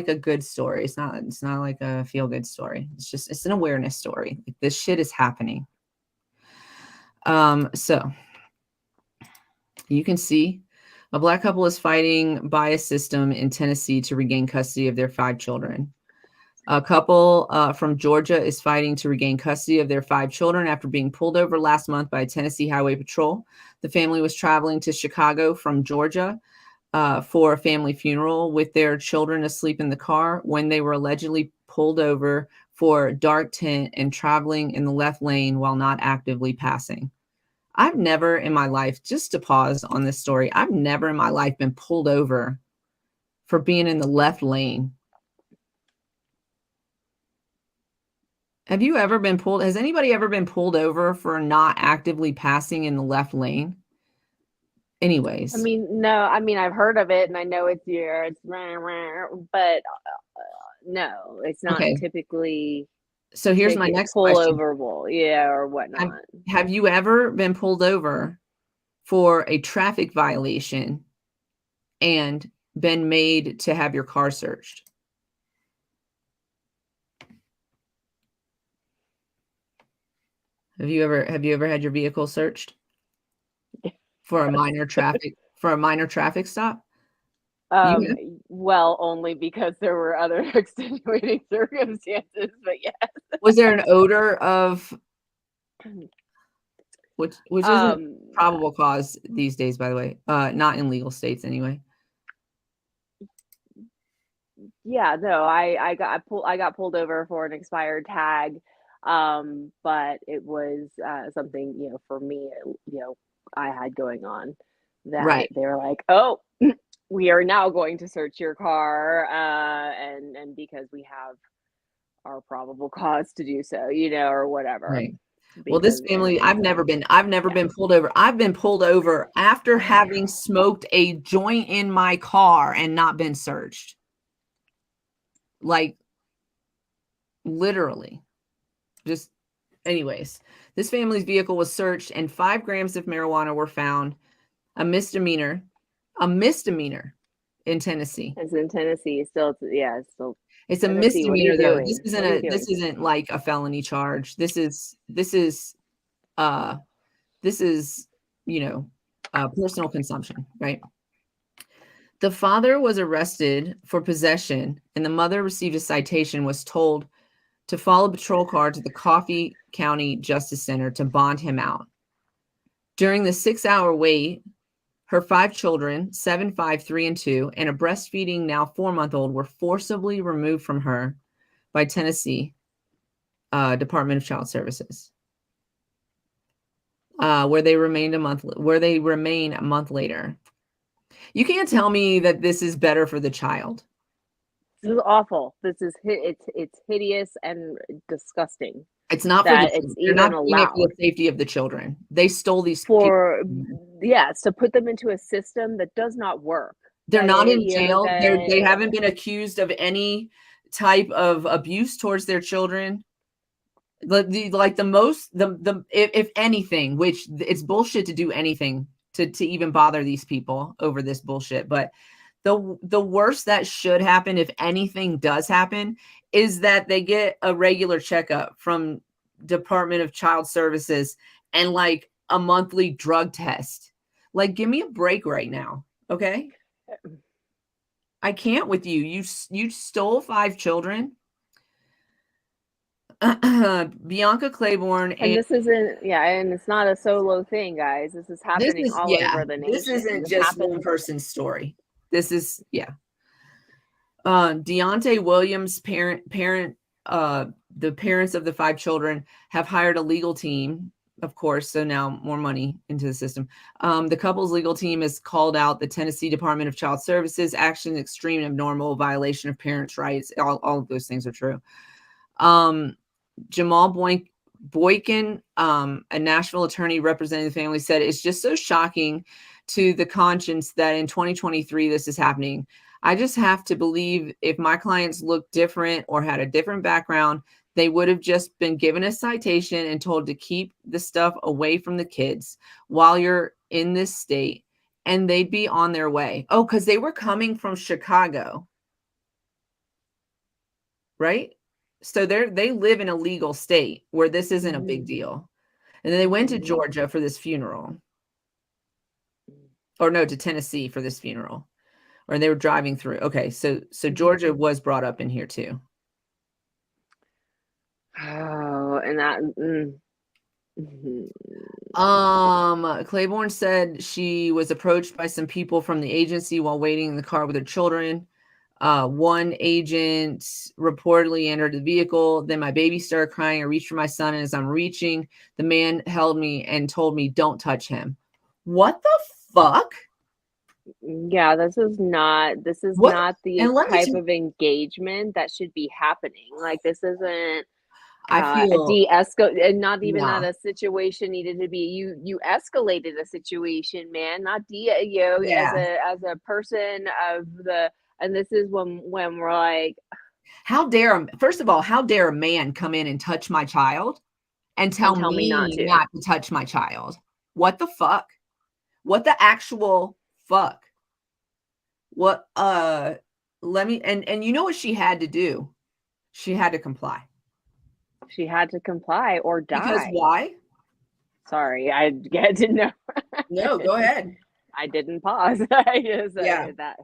a good story. It's not like a feel good story. It's an awareness story. Like, this shit is happening. So you can see a Black couple is fighting by a system in Tennessee to regain custody of their 5 children. A couple from Georgia is fighting to regain custody of their 5 children after being pulled over last month by Tennessee Highway Patrol. The family was traveling to Chicago from Georgia for a family funeral with their children asleep in the car when they were allegedly pulled over for dark tint and traveling in the left lane while not actively passing. I've never in my life, just to pause on this story, I've never in my life been pulled over for being in the left lane. Have you ever been pulled? Has anybody ever been pulled over for not actively passing in the left lane? Anyways. No, I've heard of it and I know it's but no, it's not typically. So here's my next pull question. Overable, or whatnot. Have you ever been pulled over for a traffic violation and been made to have your car searched? Have you ever had your vehicle searched for a minor traffic stop? Well, only because there were other extenuating circumstances, but yes. Was there an odor of which isn't probable cause these days, by the way, not in legal states anyway. Yeah, no, I got pulled over for an expired tag, but it was something for me, I had going on that right. They were like, oh, we are now going to search your car, and because we have our probable cause to do so, or whatever. Right. Well, this family, I've never been pulled over. I've been pulled over after having smoked a joint in my car and not been searched. Like, literally. Just, anyways, this family's vehicle was searched and 5 grams of marijuana were found. A misdemeanor in Tennessee. It's in Tennessee. Still. It's a misdemeanor though. This isn't like a felony charge. This is personal consumption, right? The father was arrested for possession and the mother received a citation, was told to follow a patrol car to the Coffee County Justice Center to bond him out. During the 6-hour wait, her 5 children, 7, 5, 3, and 2, and a breastfeeding now 4-month-old were forcibly removed from her by Tennessee Department of Child Services. where they remain a month later. You can't tell me that this is better for the child. This is awful. This is it's hideous and disgusting. It's not for that it's they're not even doing it for allowed the safety of the children. They stole these for people. yes, to put them into a system that does not work. They're That not in you know, jail. that They haven't been accused of any type of abuse towards their children. If anything, which it's bullshit to do anything to even bother these people over this bullshit. But the worst that should happen, if anything does happen, is that they get a regular checkup from Department of Child Services and like a monthly drug test. Like, give me a break right now, okay? I can't with you. You stole 5 children. Bianca Claiborne, and this isn't and it's not a solo thing, guys. This is happening all over the nation. This isn't This just happens. one person's story. This is Deontay Williams' the parents of the 5 children have hired a legal team, of course, so now more money into the system. The couple's legal team has called out the Tennessee Department of Child Services action, extreme and abnormal violation of parents' rights. All of those things are true. Jamal Boykin, a Nashville attorney representing the family, said it's just so shocking to the conscience that in 2023 this is happening. I just have to believe if my clients looked different or had a different background, they would have just been given a citation and told to keep the stuff away from the kids while you're in this state, and they'd be on their way. Oh, because they were coming from Chicago, right? So they live in a legal state where this isn't a big deal. And then they went to Georgia for this funeral. Or no, to Tennessee for this funeral. Or they were driving through. Okay, so Georgia was brought up in here too. Oh, and that Claiborne said she was approached by some people from the agency while waiting in the car with her children. One agent reportedly entered the vehicle. Then my baby started crying. I reached for my son, and as I'm reaching, the man held me and told me, "Don't touch him." What the fuck? Yeah, this is not the type of engagement that should be happening. Like, this isn't I a feel de-escalate, and not even nah. that a situation needed to be you escalated a situation, man, not as a person of the. And this is when we're like, First of all, how dare a man come in and touch my child and tell me not to touch my child? What the fuck? What the actual fuck? What let me and you know what she had to do? She had to comply. She had to comply or die. Because why? Sorry, I didn't know. No, go ahead. I didn't pause. I just that.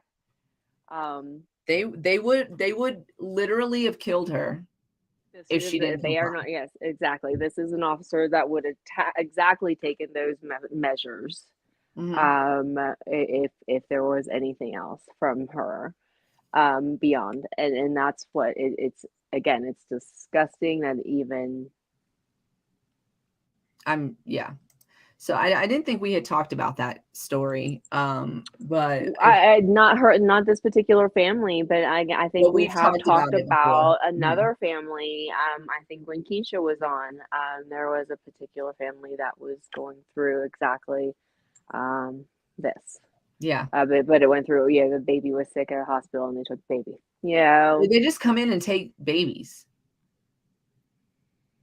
They would literally have killed her if she didn't. They are not. Yes, exactly. This is an officer that would have exactly taken those measures. If there was anything else from her, beyond, and that's what it's again. It's disgusting that even. So I didn't think we had talked about that story, but I not this particular family, but I think we have talked about another family. I think when Keisha was on, there was a particular family that was going through exactly this. Yeah. But it went through. Yeah, the baby was sick at a hospital, and they took the baby. Yeah. They just come in and take babies.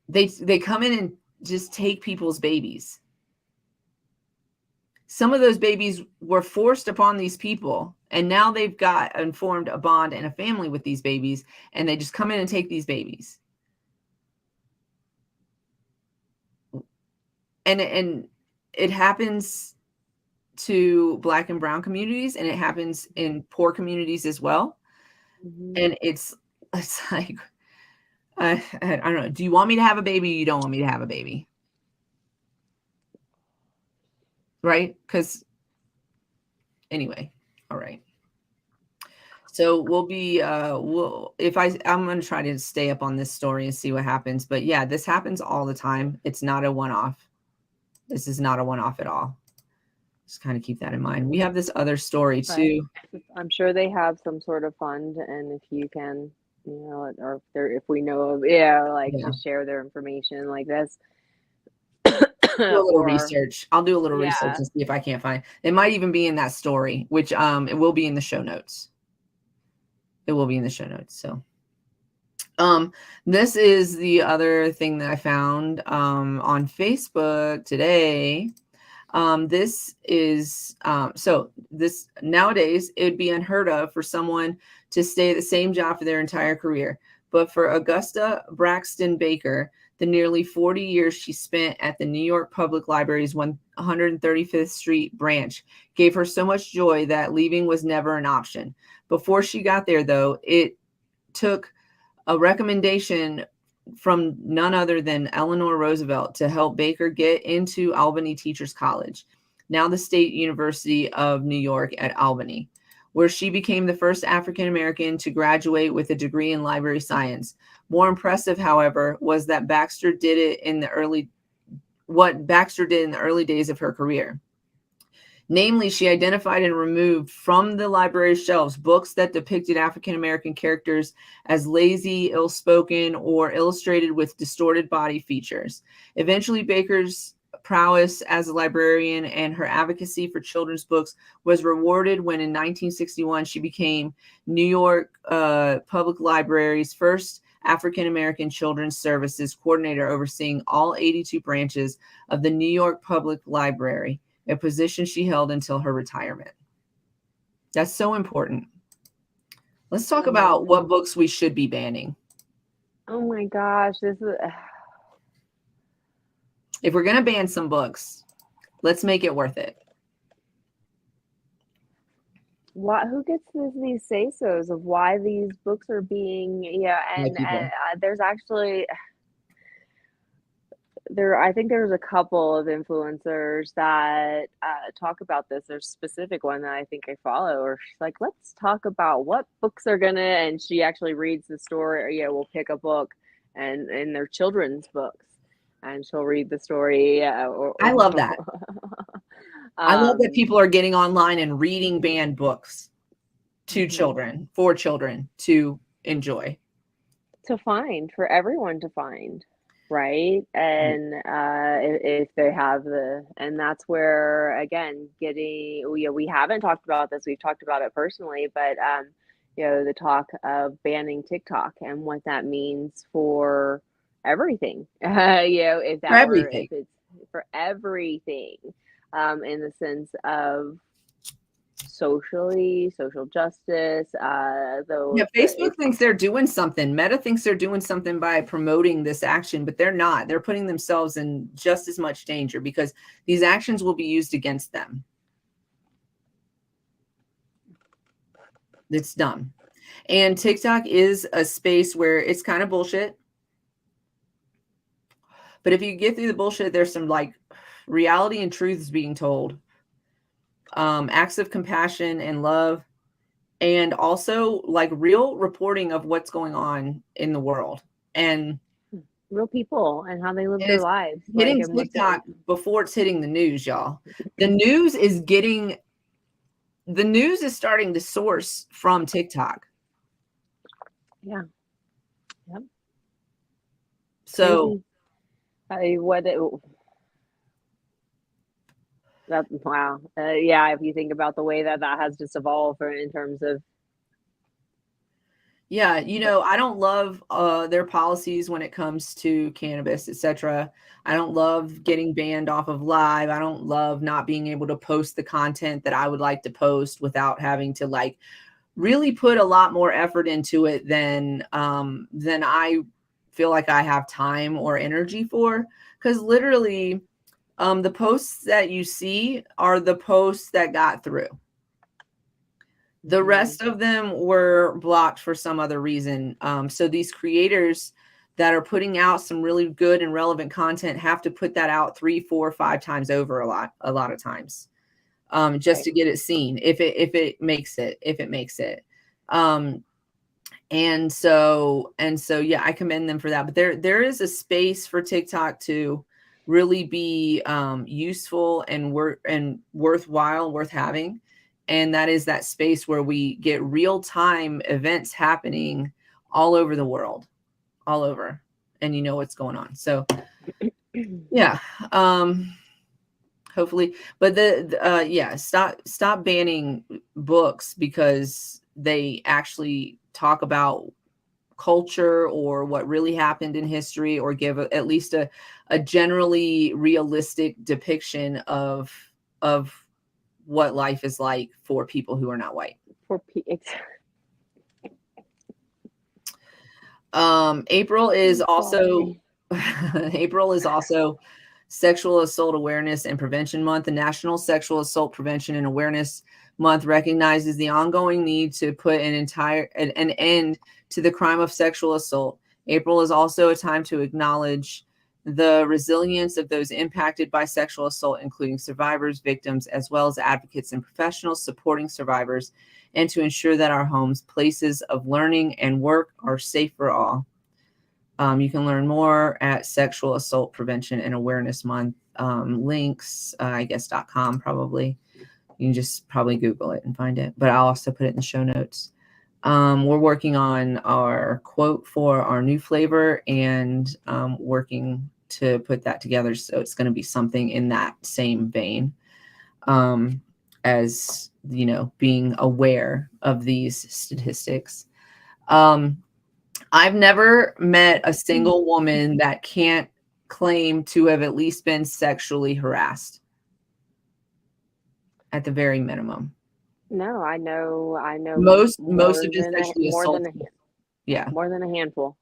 They come in and just take people's babies. Some of those babies were forced upon these people, and now they've formed a bond and a family with these babies, and they just come in and take these babies. And it happens to Black and brown communities, and it happens in poor communities as well. And it's like, I don't know. Do you want me to have a baby? You don't want me to have a baby, right? Because anyway, all right. So we'll be I'm going to try to stay up on this story and see what happens. But yeah, this happens all the time. It's not a one-off. This is not a one-off at all. Just kind of keep that in mind. We have this other story too. I'm sure they have some sort of fund, and if you can, or if we know of, to share their information like this. Do a little research. I'll do a little research and see if I can't find. It might even be in that story, which it will be in the show notes. It will be in the show notes. So this is the other thing that I found on Facebook today. This is so this nowadays it would be unheard of for someone to stay at the same job for their entire career. But for Augusta Braxton Baker, the nearly 40 years she spent at the New York Public Library's 135th Street branch gave her so much joy that leaving was never an option. Before she got there, though, it took a recommendation from none other than Eleanor Roosevelt to help Baker get into Albany Teachers College, now the State University of New York at Albany, where she became the first African American to graduate with a degree in library science. More impressive, however, was that Baxter did it in the early days of her career. Namely, she identified and removed from the library's shelves books that depicted African American characters as lazy, ill-spoken, or illustrated with distorted body features. Eventually, Baker's prowess as a librarian and her advocacy for children's books was rewarded when in 1961 she became New York Public Library's first African American Children's Services coordinator, overseeing all 82 branches of the New York Public Library, a position she held until her retirement. That's so important. Let's talk about what books we should be banning. Oh my gosh, this is... If we're going to ban some books, let's make it worth it. Who gets these say-sos of why these books are being, and there's actually... I think there's a couple of influencers that talk about this. There's a specific one that I think I follow, or she's like, let's talk about what books are gonna, and she actually reads the story, or we'll pick a book and they're children's books, and she'll read the story. I love that. I love that people are getting online and reading banned books to children, for children to enjoy. For everyone to find. Right. And if they have and that's where, again, we haven't talked about this. We've talked about it personally, but, the talk of banning TikTok and what that means for everything, if it's for everything, in the sense of social justice, Facebook thinks they're doing something. Meta thinks they're doing something by promoting this action, but they're not. They're putting themselves in just as much danger because these actions will be used against them. It's dumb. And TikTok is a space where it's kind of bullshit. But if you get through the bullshit, there's some reality and truths being told. Acts of compassion and love, and also real reporting of what's going on in the world and real people and how they live their lives. Hitting TikTok before it's hitting the news, y'all. The news is starting to source from TikTok. Yeah. Yep. So wow. If you think about the way that has just evolved in terms of. I don't love their policies when it comes to cannabis, etc. I don't love getting banned off of live. I don't love not being able to post the content that I would like to post without having to really put a lot more effort into it than I feel like I have time or energy for. Because literally, the posts that you see are the posts that got through. The rest of them were blocked for some other reason. So these creators that are putting out some really good and relevant content have to put that out 3, 4, 5 times over a lot of times, just to get it seen. If it makes it. And so I commend them for that. But there is a space for TikTok to really be useful and worthwhile, worth having. And that is that space where we get real-time events happening all over the world, all over, and you know what's going on. So yeah, hopefully, but yeah, stop banning books because they actually talk about culture or what really happened in history, or give at least a generally realistic depiction of what life is like for people who are not white. April is also April is also Sexual Assault Awareness and Prevention Month. The National Sexual Assault Prevention and Awareness Month recognizes the ongoing need to put an end to the crime of sexual assault. April is also a time to acknowledge the resilience of those impacted by sexual assault, including survivors, victims, as well as advocates and professionals supporting survivors, and to ensure that our homes, places of learning and work are safe for all. You can learn more at Sexual Assault Prevention and Awareness Month. Links, I guess, .com probably. You can just probably Google it and find it, but I'll also put it in the show notes. We're working on our quote for our new flavor and working to put that together. So it's going to be something in that same vein, as, you know, being aware of these statistics. I've never met a single woman that can't claim to have at least been sexually harassed, at the very minimum. No, I know Most have been sexually assaulted. More than a handful.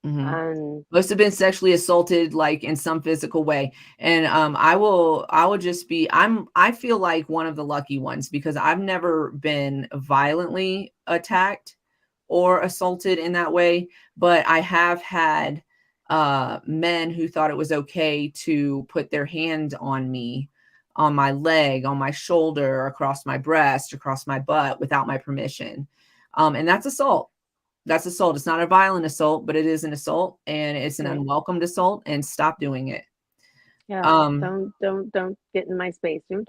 Mm-hmm. Most have been sexually assaulted, like in some physical way. And I will just be, I feel like one of the lucky ones, because I've never been violently attacked or assaulted in that way, but I have had men who thought it was okay to put their hand on me, on my leg, on my shoulder, across my breast, across my butt, without my permission. And that's assault. That's assault. It's not a violent assault, but it is an assault, and it's an unwelcomed assault, and stop doing it. Yeah. Don't get in my space. Don't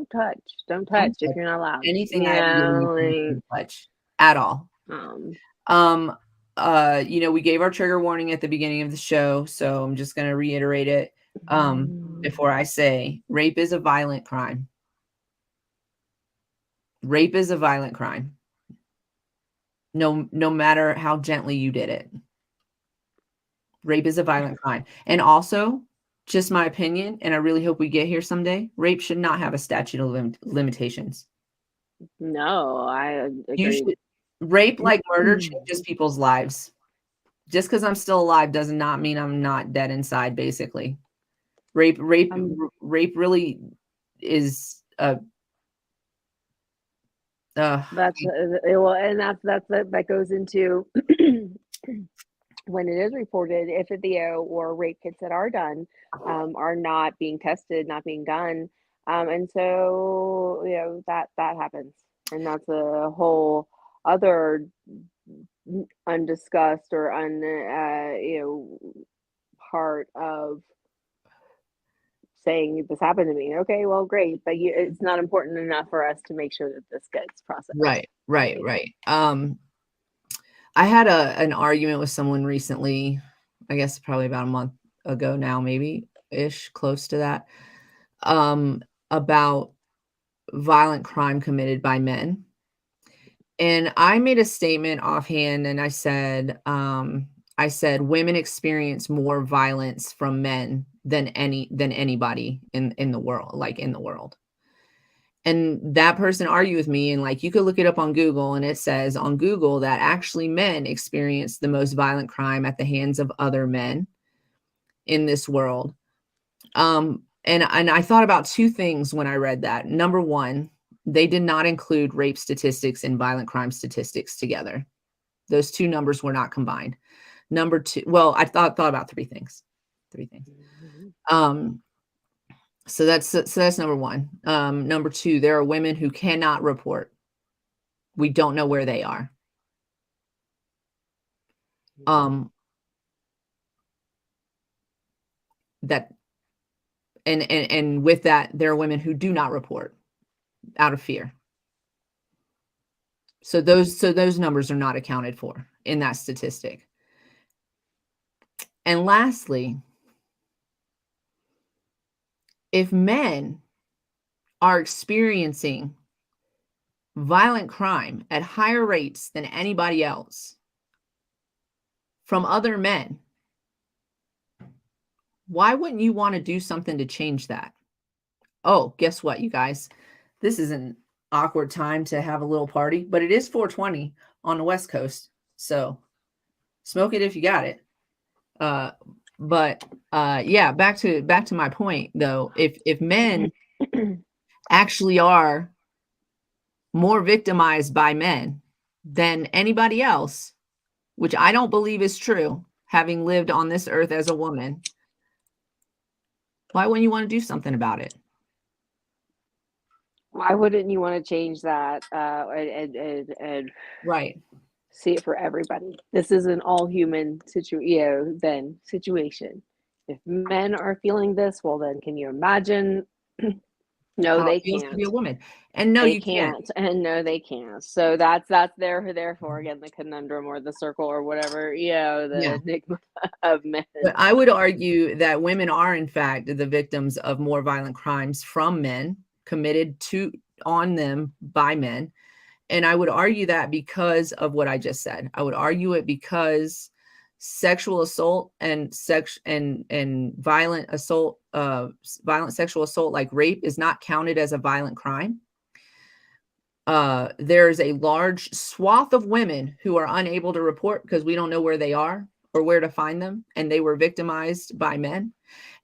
touch if you're not allowed. Anything I touch at all. You know, we gave our trigger warning at the beginning of the show, so I'm just going to reiterate it before I say rape is a violent crime. Rape is a violent crime. No matter how gently you did it. Rape is a violent crime. And also, just my opinion, and I really hope we get here someday, rape should not have a statute of limitations. No, I agree. Rape, like murder, changes people's lives. Just because I'm still alive does not mean I'm not dead inside, basically. Rape really is a that goes into when it is reported, if a video or rape kits that are done are not being tested, not being done, and so, you know, that happens, and that's a whole other undiscussed or part of saying this happened to me. Okay, well, great, but it's not important enough for us to make sure that this gets processed. Right. I had an argument with someone recently, I guess probably about a month ago now, maybe ish, close to that, about violent crime committed by men. And I made a statement offhand, and I said women experience more violence from men than anybody in the world, like in the world. And that person argued with me, and like, you could look it up on Google, and it says on Google that actually men experience the most violent crime at the hands of other men in this world. And I thought about two things when I read that. Number one, they did not include rape statistics and violent crime statistics together. Those two numbers were not combined. Number two, well, I thought about three things. So that's number one. Number two, there are women who cannot report. We don't know where they are. that, and with that, there are women who do not report out of fear. So those numbers are not accounted for in that statistic. And lastly, if men are experiencing violent crime at higher rates than anybody else from other men, why wouldn't you want to do something to change that? Oh, guess what, you guys? This is an awkward time to have a little party, but it is 420 on the West Coast. So smoke it if you got it. Yeah, back to my point though. If men actually are more victimized by men than anybody else, which I don't believe is true, having lived on this earth as a woman, why wouldn't you want to do something about it? Why wouldn't you want to change that and Right. see it for everybody? This is an all human situation. If men are feeling this, well, then can you imagine? No, How they it feels to can't. be a woman. And no, They you can't. and no, they can't. So that's therefore again the conundrum or the circle or whatever, the Yeah. enigma of men. But I would argue that women are in fact the victims of more violent crimes from men committed on them by men. And I would argue that because of what I just said. I would argue it because sexual assault and violent assault, violent sexual assault like rape is not counted as a violent crime. There's a large swath of women who are unable to report because we don't know where they are or where to find them, and they were victimized by men.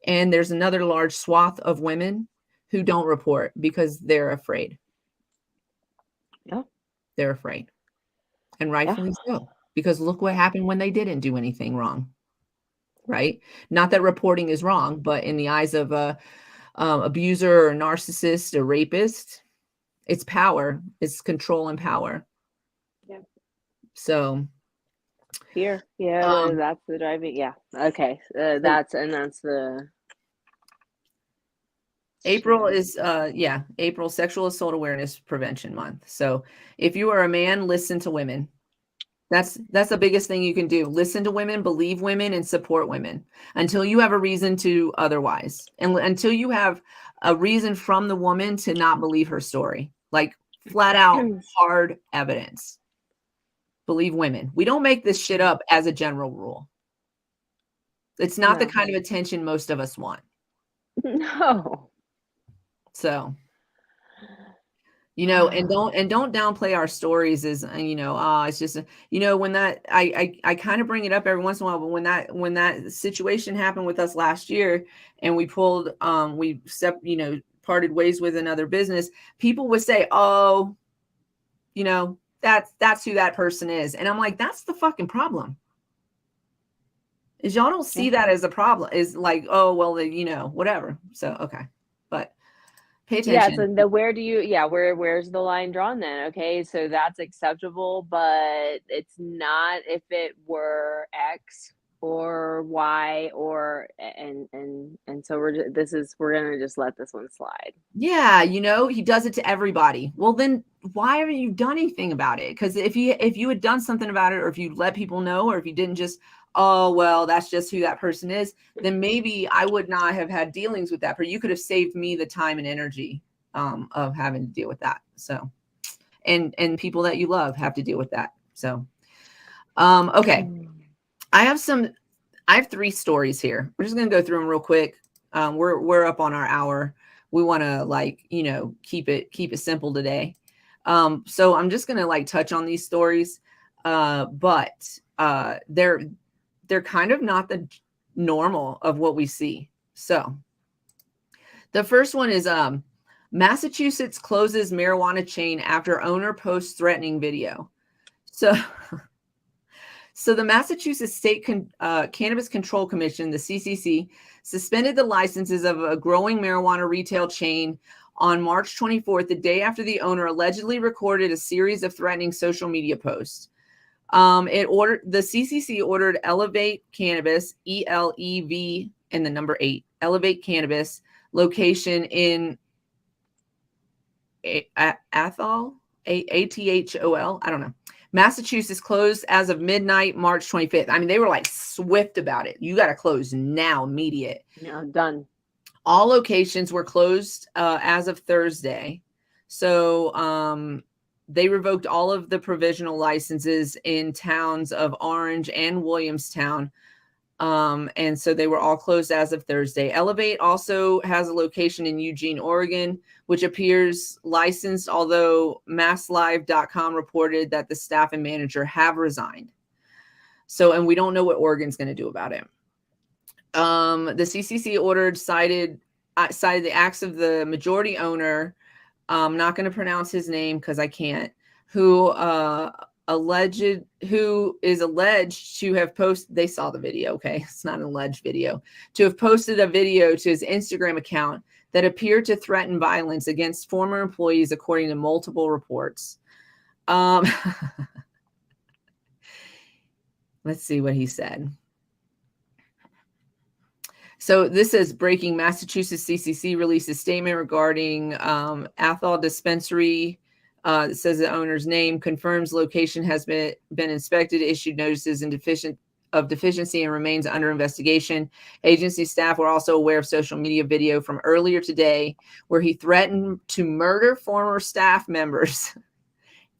And there's another large swath of women who don't report because they're afraid. Yeah. They're afraid. And rightfully so, because look what happened when they didn't do anything wrong. Right? Not that reporting is wrong, but in the eyes of a abuser or narcissist or rapist, it's power, it's control and power. Yeah. So Fear. Yeah, that's the driving. Yeah. Okay. That's the April is April Sexual Assault Awareness Prevention Month. So if you are a man, listen to women. That's the biggest thing you can do. Listen to women, believe women, and support women until you have a reason to otherwise. And until you have a reason from the woman to not believe her story, like flat out hard evidence. Believe women. We don't make this shit up as a general rule. It's not the kind of attention most of us want. No. So, and don't downplay our stories as, it's just, when that, I kind of bring it up every once in a while, but when that situation happened with us last year and we pulled, parted ways with another business, people would say, oh, that's who that person is. And I'm like, that's the fucking problem. Is y'all don't see that as a problem. Is like, oh, well, whatever. So, okay. But pay attention. Yeah, so where's the line drawn then? Okay, so that's acceptable, but it's not if it were X or Y and so we're gonna just let this one slide. Yeah, he does it to everybody. Well, then why haven't you done anything about it? Because if you had done something about it, or if you let people know, or if you didn't just, oh, well, that's just who that person is, then maybe I would not have had dealings with that. But you could have saved me the time and energy of having to deal with that. So, and people that you love have to deal with that. So, okay. I have 3 stories here. We're just going to go through them real quick. We're up on our hour. We want to keep it simple today. So I'm just going to touch on these stories. But they're kind of not the normal of what we see. So the first one is Massachusetts closes marijuana chain after owner posts threatening video. So the Massachusetts State Cannabis Control Commission, the CCC, suspended the licenses of a growing marijuana retail chain on March 24th, the day after the owner allegedly recorded a series of threatening social media posts. The CCC ordered Elevate Cannabis, ELEV, and the number 8, Elevate Cannabis, location in Athol, Athol, I don't know. Massachusetts closed as of midnight, March 25th. I mean, they were like swift about it. You got to close now, immediate. Yeah, done. All locations were closed as of Thursday. So they revoked all of the provisional licenses in towns of Orange and Williamstown. And so they were all closed as of Thursday. Elevate also has a location in Eugene, Oregon, which appears licensed, although masslive.com reported that the staff and manager have resigned. So, and we don't know what Oregon's going to do about it. The CCC ordered cited the acts of the majority owner. I'm not going to pronounce his name because I can't. Who is alleged to have posted. They saw the video. Okay, it's not an alleged video. To have posted a video to his Instagram account that appeared to threaten violence against former employees, according to multiple reports. Let's see what he said. So this is breaking. Massachusetts CCC released a statement regarding Athol Dispensary. It says the owner's name, confirms location has been inspected, issued notices of deficiency, and remains under investigation. Agency staff were also aware of social media video from earlier today where he threatened to murder former staff members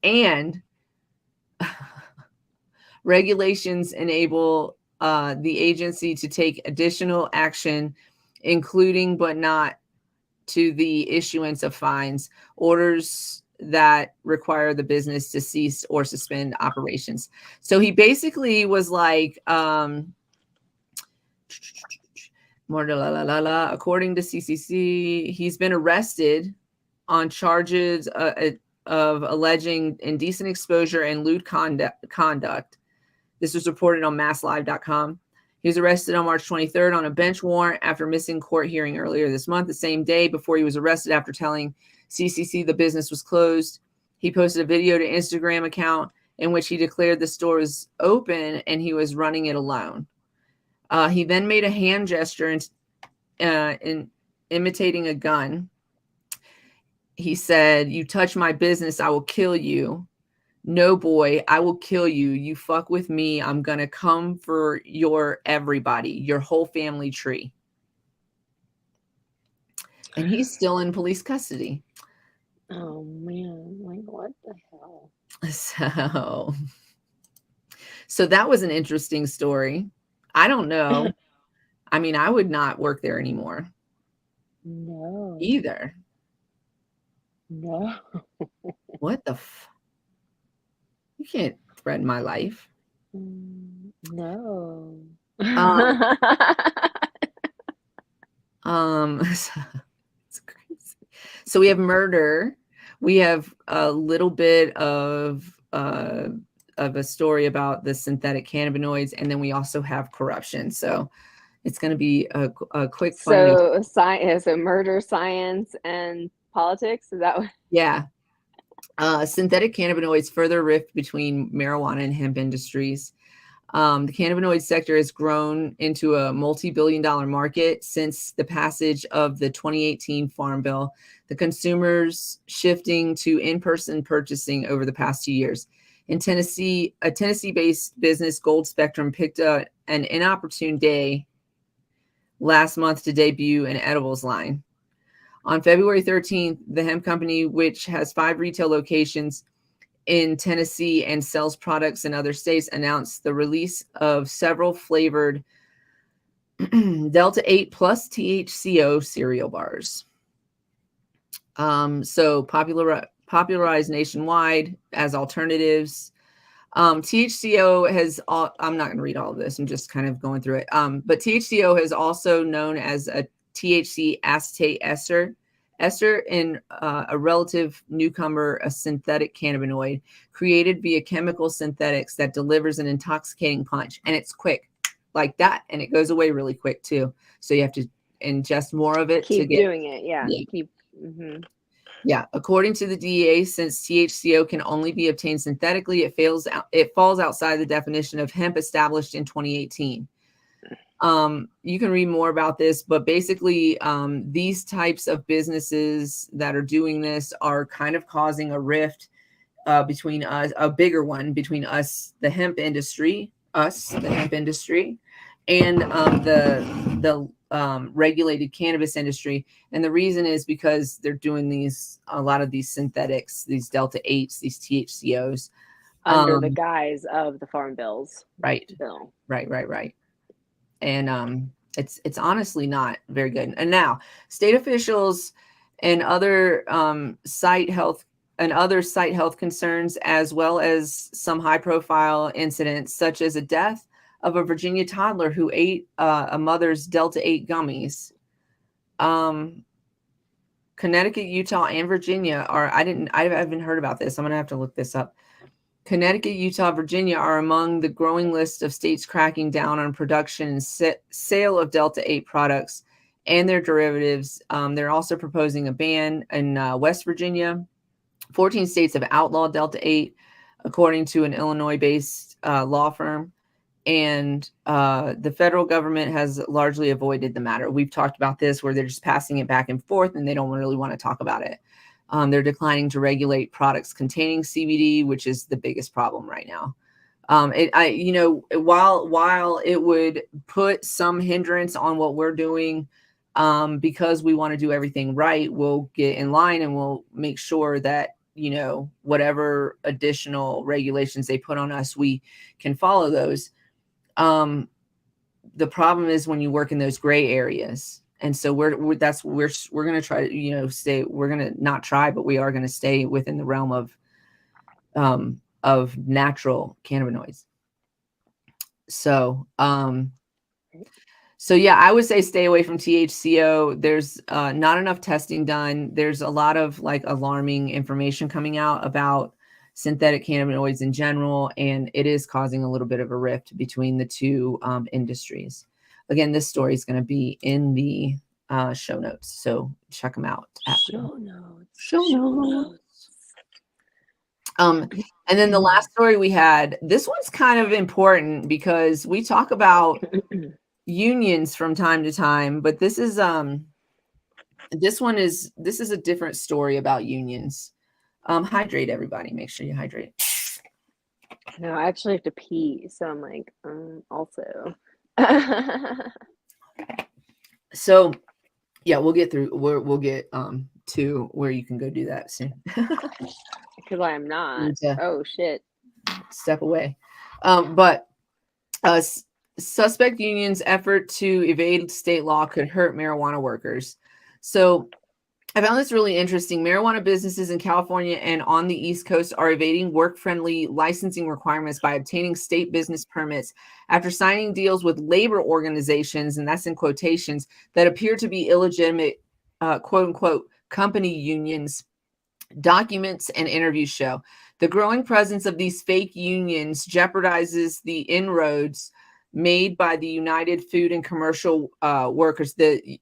and regulations enable the agency to take additional action, including but not to the issuance of fines, orders that require the business to cease or suspend operations. So he basically was like, according to CCC, he's been arrested on charges of alleging indecent exposure and lewd conduct. This was reported on masslive.com. He was arrested on March 23rd on a bench warrant after missing court hearing earlier this month. The same day before he was arrested after telling CCC the business was closed, he posted a video to Instagram account in which he declared the store was open and he was running it alone. He then made a hand gesture in imitating a gun. He said, "You touch my business, I will kill you. No, boy, I will kill you. You fuck with me, I'm going to come for your everybody, your whole family tree." And he's still in police custody. Oh, man. Like, what the hell? So that was an interesting story. I don't know. I mean, I would not work there anymore. No. Either. No. What the You can't threaten my life. No. It's crazy. So we have murder. We have a little bit of a story about the synthetic cannabinoids, and then we also have corruption. So it's going to be a quick. So science, so murder, science, and politics. Is that what? Yeah. Synthetic cannabinoids further rift between marijuana and hemp industries. The cannabinoid sector has grown into a multi-billion-dollar market since the passage of the 2018 Farm Bill, the consumers shifting to in-person purchasing over the past 2 years. In Tennessee, a Tennessee-based business, Gold Spectrum, picked an inopportune day last month to debut an edibles line. On February 13th, the hemp company, which has 5 retail locations in Tennessee and sells products in other states, announced the release of several flavored Delta 8 plus THCO cereal bars. So popularized nationwide as alternatives. THCO has I'm not going to read all of this. I'm just kind of going through it. But THCO is also known as a THC acetate ester in a relative newcomer, a synthetic cannabinoid created via chemical synthetics that delivers an intoxicating punch, and it's quick like that, and it goes away really quick too. So you have to ingest more of it keep to get doing it. Yeah. Yeah. According to the DEA, since THCO can only be obtained synthetically, it falls outside the definition of hemp established in 2018. You can read more about this, but basically these types of businesses that are doing this are kind of causing a rift between us, a bigger one between us, the hemp industry, and the regulated cannabis industry. And the reason is because they're doing a lot of these synthetics, these Delta 8s, these THCOs. Under the guise of the Farm Bills. Right. Bill. Right. And it's honestly not very good. And now state officials and other site health concerns, as well as some high profile incidents, such as a death of a Virginia toddler who ate a mother's Delta 8 gummies. Connecticut, Utah, and Virginia I haven't heard about this. I'm gonna have to look this up. Connecticut, Utah, Virginia are among the growing list of states cracking down on production and sale of Delta 8 products and their derivatives. They're also proposing a ban in West Virginia. 14 states have outlawed Delta 8, according to an Illinois-based law firm. And the federal government has largely avoided the matter. We've talked about this, where they're just passing it back and forth, and they don't really want to talk about it. They're declining to regulate products containing CBD, which is the biggest problem right now. While it would put some hindrance on what we're doing, because we want to do everything right, we'll get in line and we'll make sure that, whatever additional regulations they put on us, we can follow those. The problem is when you work in those gray areas. And so we're going to try to, stay, we're going to not try, but we are going to stay within the realm of natural cannabinoids. So yeah, I would say stay away from THCO. There's not enough testing done. There's a lot of alarming information coming out about synthetic cannabinoids in general, and it is causing a little bit of a rift between the two industries. Again, this story is going to be in the show notes, so check them out. Show notes. And then the last story we had, this one's kind of important because we talk about unions from time to time, but this is a different story about unions. Hydrate, everybody. Make sure you hydrate. No, I actually have to pee, so I'm like, also. So yeah, we'll get through. We'll get to where you can go do that soon. Because I am not. Oh shit. Step away. But suspect union's effort to evade state law could hurt marijuana workers. So I found this really interesting. Marijuana businesses in California and on the East Coast are evading work-friendly licensing requirements by obtaining state business permits after signing deals with labor organizations, and that's in quotations, that appear to be illegitimate, quote-unquote, company unions. Documents and interviews show the growing presence of these fake unions jeopardizes the inroads made by the United Food and Commercial Workers, the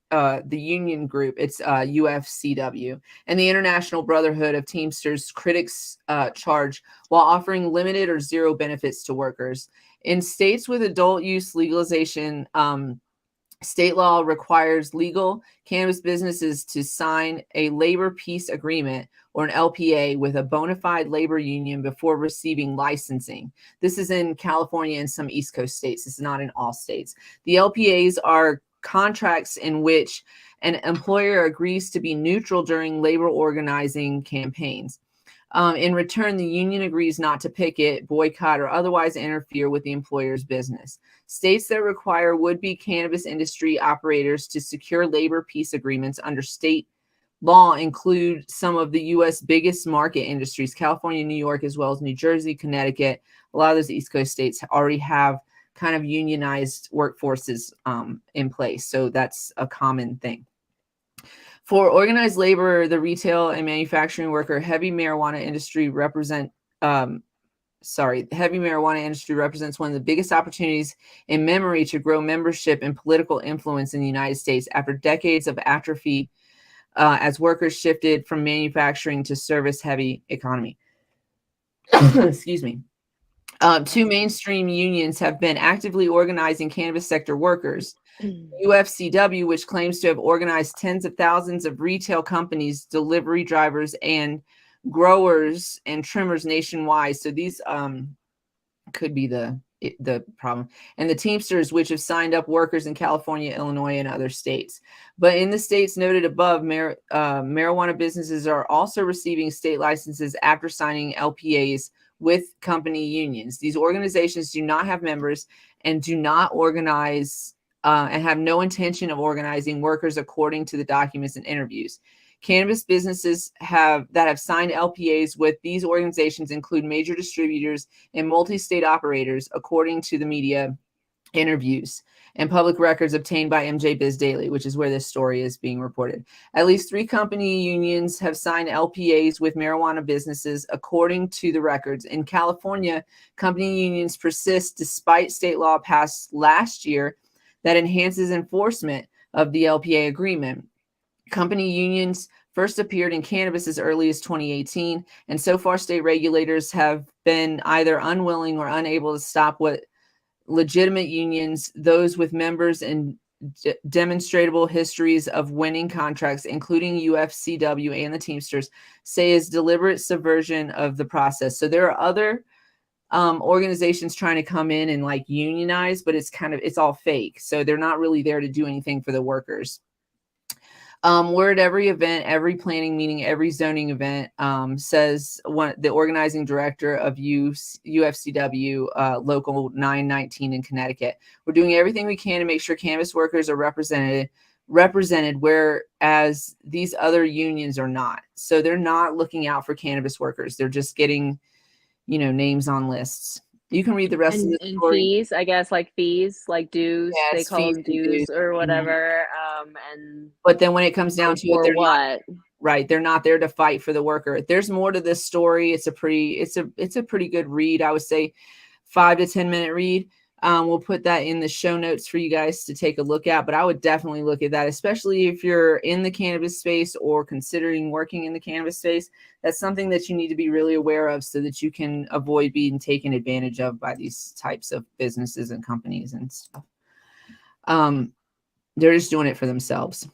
union group. It's UFCW, and the International Brotherhood of Teamsters. Critics charge while offering limited or zero benefits to workers. In states with adult use legalization, state law requires legal cannabis businesses to sign a labor peace agreement or an LPA with a bona fide labor union before receiving licensing. This is in California and some East Coast states. It's not in all states. The LPAs are contracts in which an employer agrees to be neutral during labor organizing campaigns. In return, the union agrees not to picket, boycott, or otherwise interfere with the employer's business. States that require would-be cannabis industry operators to secure labor peace agreements under state law include some of the U.S. biggest market industries, California, New York, as well as New Jersey, Connecticut. A lot of those East Coast states already have kind of unionized workforces in place. So that's a common thing. For organized labor, the retail and manufacturing worker, heavy marijuana industry represents one of the biggest opportunities in memory to grow membership and political influence in the United States after decades of atrophy as workers shifted from manufacturing to service-heavy economy. Excuse me. Two mainstream unions have been actively organizing cannabis sector workers. UFCW, which claims to have organized tens of thousands of retail companies, delivery drivers, and growers and trimmers nationwide. So these could be the problem. And the Teamsters, which have signed up workers in California, Illinois, and other states. But in the states noted above, marijuana businesses are also receiving state licenses after signing LPAs with company unions. These organizations do not have members and do not organize and have no intention of organizing workers according to the documents and interviews. Cannabis businesses that have signed LPAs with these organizations include major distributors and multi-state operators, according to the media interviews and public records obtained by MJ Biz Daily, which is where this story is being reported. At least 3 company unions have signed LPAs with marijuana businesses, according to the records. In California, company unions persist despite state law passed last year that enhances enforcement of the LPA agreement. Company unions first appeared in cannabis as early as 2018, and so far state regulators have been either unwilling or unable to stop what legitimate unions, those with members and demonstrable histories of winning contracts, including UFCW and the Teamsters, say is deliberate subversion of the process. So there are other organizations trying to come in and like unionize, but it's all fake. So they're not really there to do anything for the workers. We're at every event, every planning meeting, every zoning event, says the organizing director of UFCW, Local 919 in Connecticut. We're doing everything we can to make sure cannabis workers are represented, whereas these other unions are not. So they're not looking out for cannabis workers. They're just getting, names on lists. You can read the rest of the story. Fees, I guess, like fees, like dues. Yes, they call them dues or whatever. But then when it comes down to it, they're what? Right, they're not there to fight for the worker. There's more to this story. It's a pretty good read. I would say 5 to 10 minute read. We'll put that in the show notes for you guys to take a look at, but I would definitely look at that, especially if you're in the cannabis space or considering working in the cannabis space. That's something that you need to be really aware of so that you can avoid being taken advantage of by these types of businesses and companies and stuff. They're just doing it for themselves.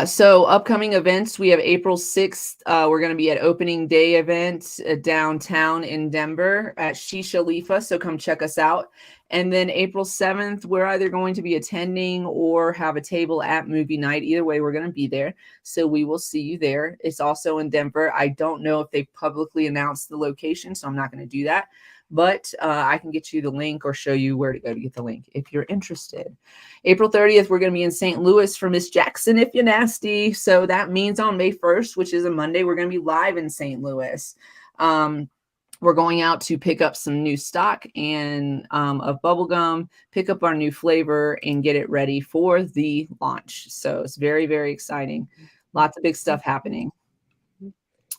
So upcoming events, we have April 6th. We're going to be at opening day event downtown in Denver at Shisha Lifa. So come check us out. And then April 7th, we're either going to be attending or have a table at movie night. Either way, we're going to be there. So we will see you there. It's also in Denver. I don't know if they publicly announced the location, so I'm not going to do that. But I can get you the link or show you where to go to get the link if you're interested. April 30th, we're going to be in St. Louis for Miss Jackson If You're Nasty. So that means on May 1st, which is a Monday, we're going to be live in St. Louis. We're going out to pick up some new stock and of bubblegum, pick up our new flavor, and get it ready for the launch. So it's very, very exciting. Lots of big stuff happening.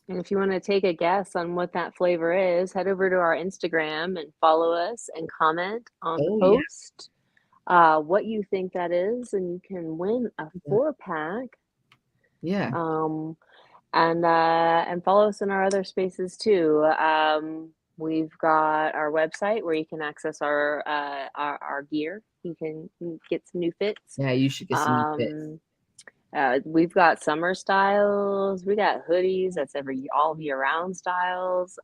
And if you want to take a guess on what that flavor is, head over to our Instagram and follow us and comment on the post what you think that is, and you can win a 4-pack. Yeah. And follow us in our other spaces too. We've got our website where you can access our gear. You can get some new fits. Yeah, you should get some new fits. We've got summer styles. We got hoodies. That's all year-round styles.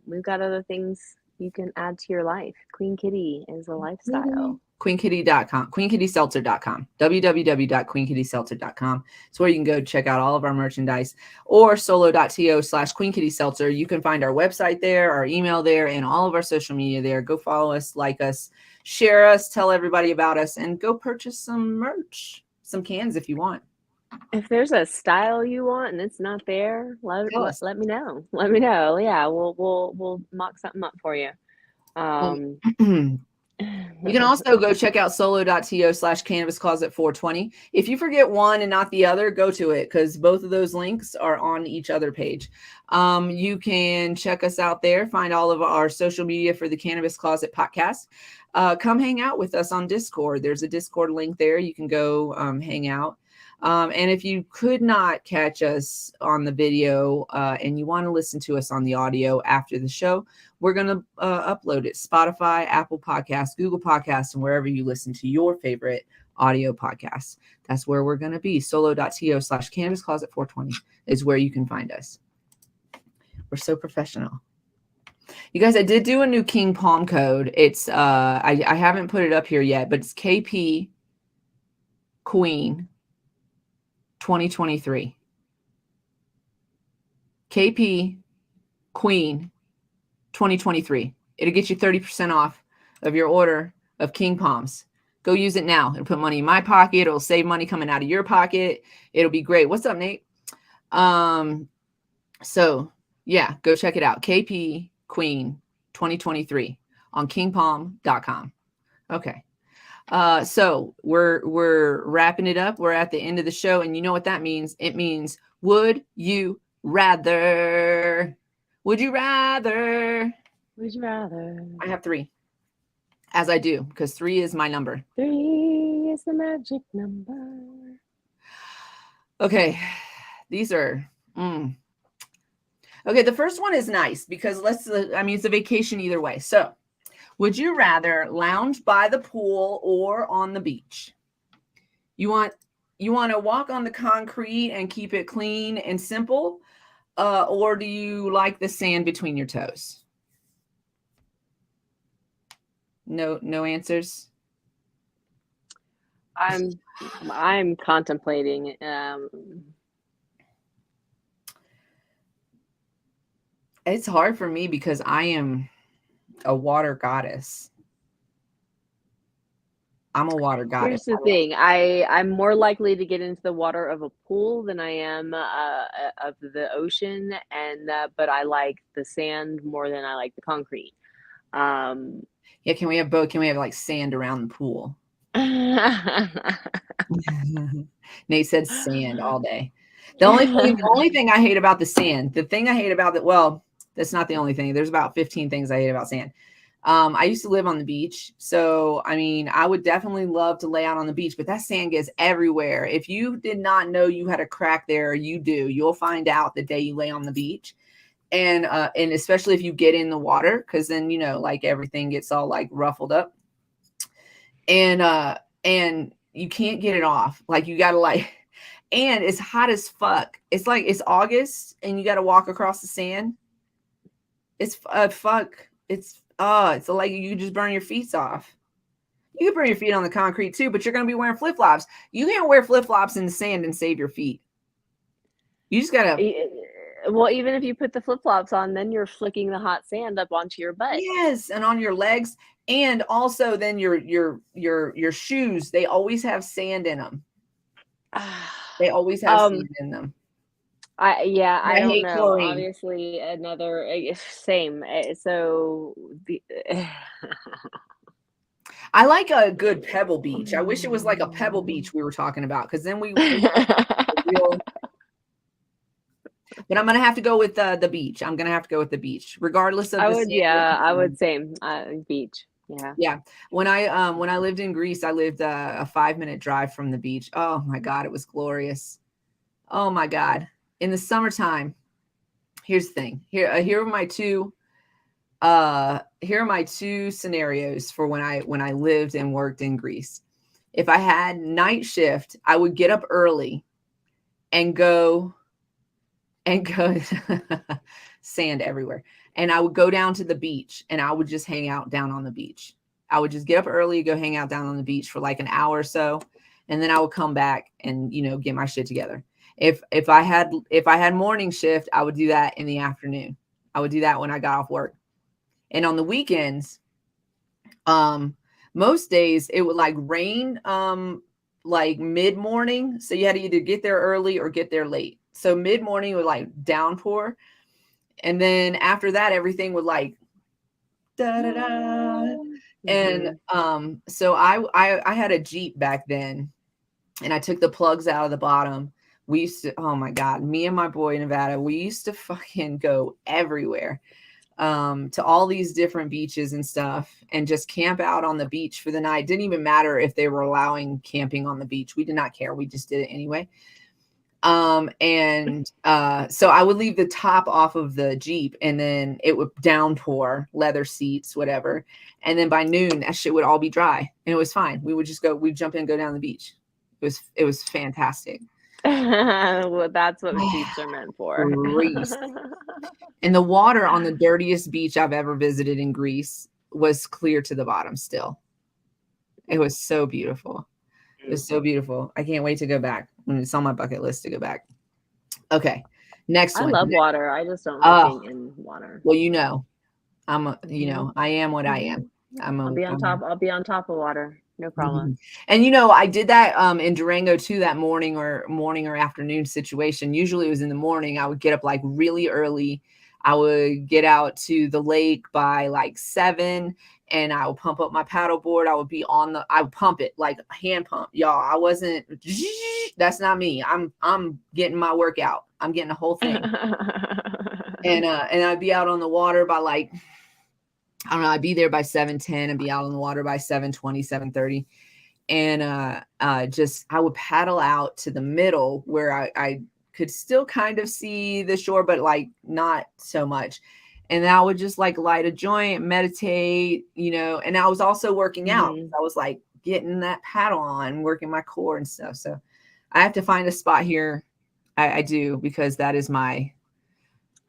We've got other things you can add to your life. Queen Kitty is a lifestyle. QueenKitty.com, QueenKittySeltzer.com, www.QueenKittySeltzer.com. It's where you can go check out all of our merchandise, or Solo.to/QueenKittySeltzer. You can find our website there, our email there, and all of our social media there. Go follow us, like us, share us, tell everybody about us, and go purchase some merch, some cans if you want. If there's a style you want and it's not there, let me know. Let me know. Yeah, we'll mock something up for you. You can also go check out Solo.to/CannabisCloset420. If you forget one and not the other, go to it, because both of those links are on each other page. You can check us out there, find all of our social media for the Cannabis Closet podcast. Come hang out with us on Discord. There's a Discord link there. You can go hang out. And if you could not catch us on the video and you want to listen to us on the audio after the show, we're going to upload it. Spotify, Apple Podcasts, Google Podcasts, and wherever you listen to your favorite audio podcasts. That's where we're going to be. Solo.to/Cannabis Closet 420 is where you can find us. We're so professional. You guys, I did do a new King Palm code. It's I haven't put it up here yet, but it's KP Queen 2023. KP Queen 2023. It'll get you 30% off of your order of King Palms. Go use it now. It'll put money in my pocket. It'll save money coming out of your pocket. It'll be great. What's up, Nate? So yeah, go check it out. KP Queen 2023 on kingpalm.com. Okay. So we're wrapping it up. We're at the end of the show, and you know what that means? It means would you rather? Would you rather? Would you rather? I have 3, as I do, because 3 is my number. 3 is the magic number. Okay, these are. Okay, the first one is nice because it's a vacation either way. So, would you rather lounge by the pool or on the beach? You want to walk on the concrete and keep it clean and simple, or do you like the sand between your toes? No answers. I'm contemplating. It's hard for me because I am a water goddess. I'm a water goddess. Here's the thing. I'm more likely to get into the water of a pool than I am of the ocean, and but I like the sand more than I like the concrete. Yeah, can we have both? Can we have like sand around the pool? Nate said sand all day. The only thing I hate about the sand, the thing I hate about it, well, that's not the only thing. There's about 15 things I hate about sand. I used to live on the beach. So, I mean, I would definitely love to lay out on the beach, but that sand gets everywhere. If you did not know you had a crack there, you do. You'll find out the day you lay on the beach. And especially if you get in the water, because then, like everything gets all like ruffled up. And you can't get it off. Like you got to and it's hot as fuck. It's like it's August and you got to walk across the sand. It's It's like you just burn your feet off. You can burn your feet on the concrete too, but you're going to be wearing flip-flops. You can't wear flip-flops in the sand and save your feet. You just got to. Well, even if you put the flip-flops on, then you're flicking the hot sand up onto your butt. Yes, and on your legs, and also then your shoes. They always have sand in them. They always have sand in them. I don't know. Chlorine. Obviously, another same. So I like a good pebble beach. I wish it was like a pebble beach we were talking about, because then we real. But I'm gonna have to go with the beach. I'm gonna have to go with the beach, regardless of. I would same beach. Yeah. When I lived in Greece, I lived a 5-minute drive from the beach. Oh my God, it was glorious. Oh my God. In the summertime, here's the thing. Here are my two scenarios for when I lived and worked in Greece. If I had night shift, I would get up early and go sand everywhere. And I would go down to the beach and I would just hang out down on the beach. I would just get up early, go hang out down on the beach for like an hour or so. And then I would come back and, get my shit together. If I had morning shift, I would do that in the afternoon. I would do that when I got off work. And on the weekends, most days it would like rain, like mid-morning. So you had to either get there early or get there late. So mid-morning would like downpour. And then after that, everything would like da da da. And so I had a Jeep back then, and I took the plugs out of the bottom. We used to, oh my God, me and my boy Nevada, we used to fucking go everywhere, to all these different beaches and stuff, and just camp out on the beach for the night. Didn't even matter if they were allowing camping on the beach. We did not care. We just did it anyway. So I would leave the top off of the Jeep, and then it would downpour, leather seats, whatever. And then by noon, that shit would all be dry, and it was fine. We'd jump in, go down the beach. It was fantastic. Well, that's what Jeeps are meant for. Greece. And the water on the dirtiest beach I've ever visited in Greece was clear to the bottom still. It was so beautiful. It was so beautiful. I can't wait to go back. It's on my bucket list to go back. Okay. Next one. I love water. I just don't like being in water. Well, you know, I am what I am. I'll be on top of water. No problem. And I did that in Durango too, that morning or afternoon situation. Usually it was in the morning. I would get up like really early. I would get out to the lake by like 7, and I would pump up my paddleboard. I would pump it like hand pump, y'all. I wasn't, that's not me. I'm getting my workout. I'm getting the whole thing. And I'd be out on the water by like, I don't know, I'd be there by 7:10 and be out on the water by 7:20, 7:30. And I would paddle out to the middle where I could still kind of see the shore, but like not so much. And I would just like light a joint, meditate, and I was also working out. I was like getting that paddle on, working my core and stuff. So I have to find a spot here. I do, because that is my,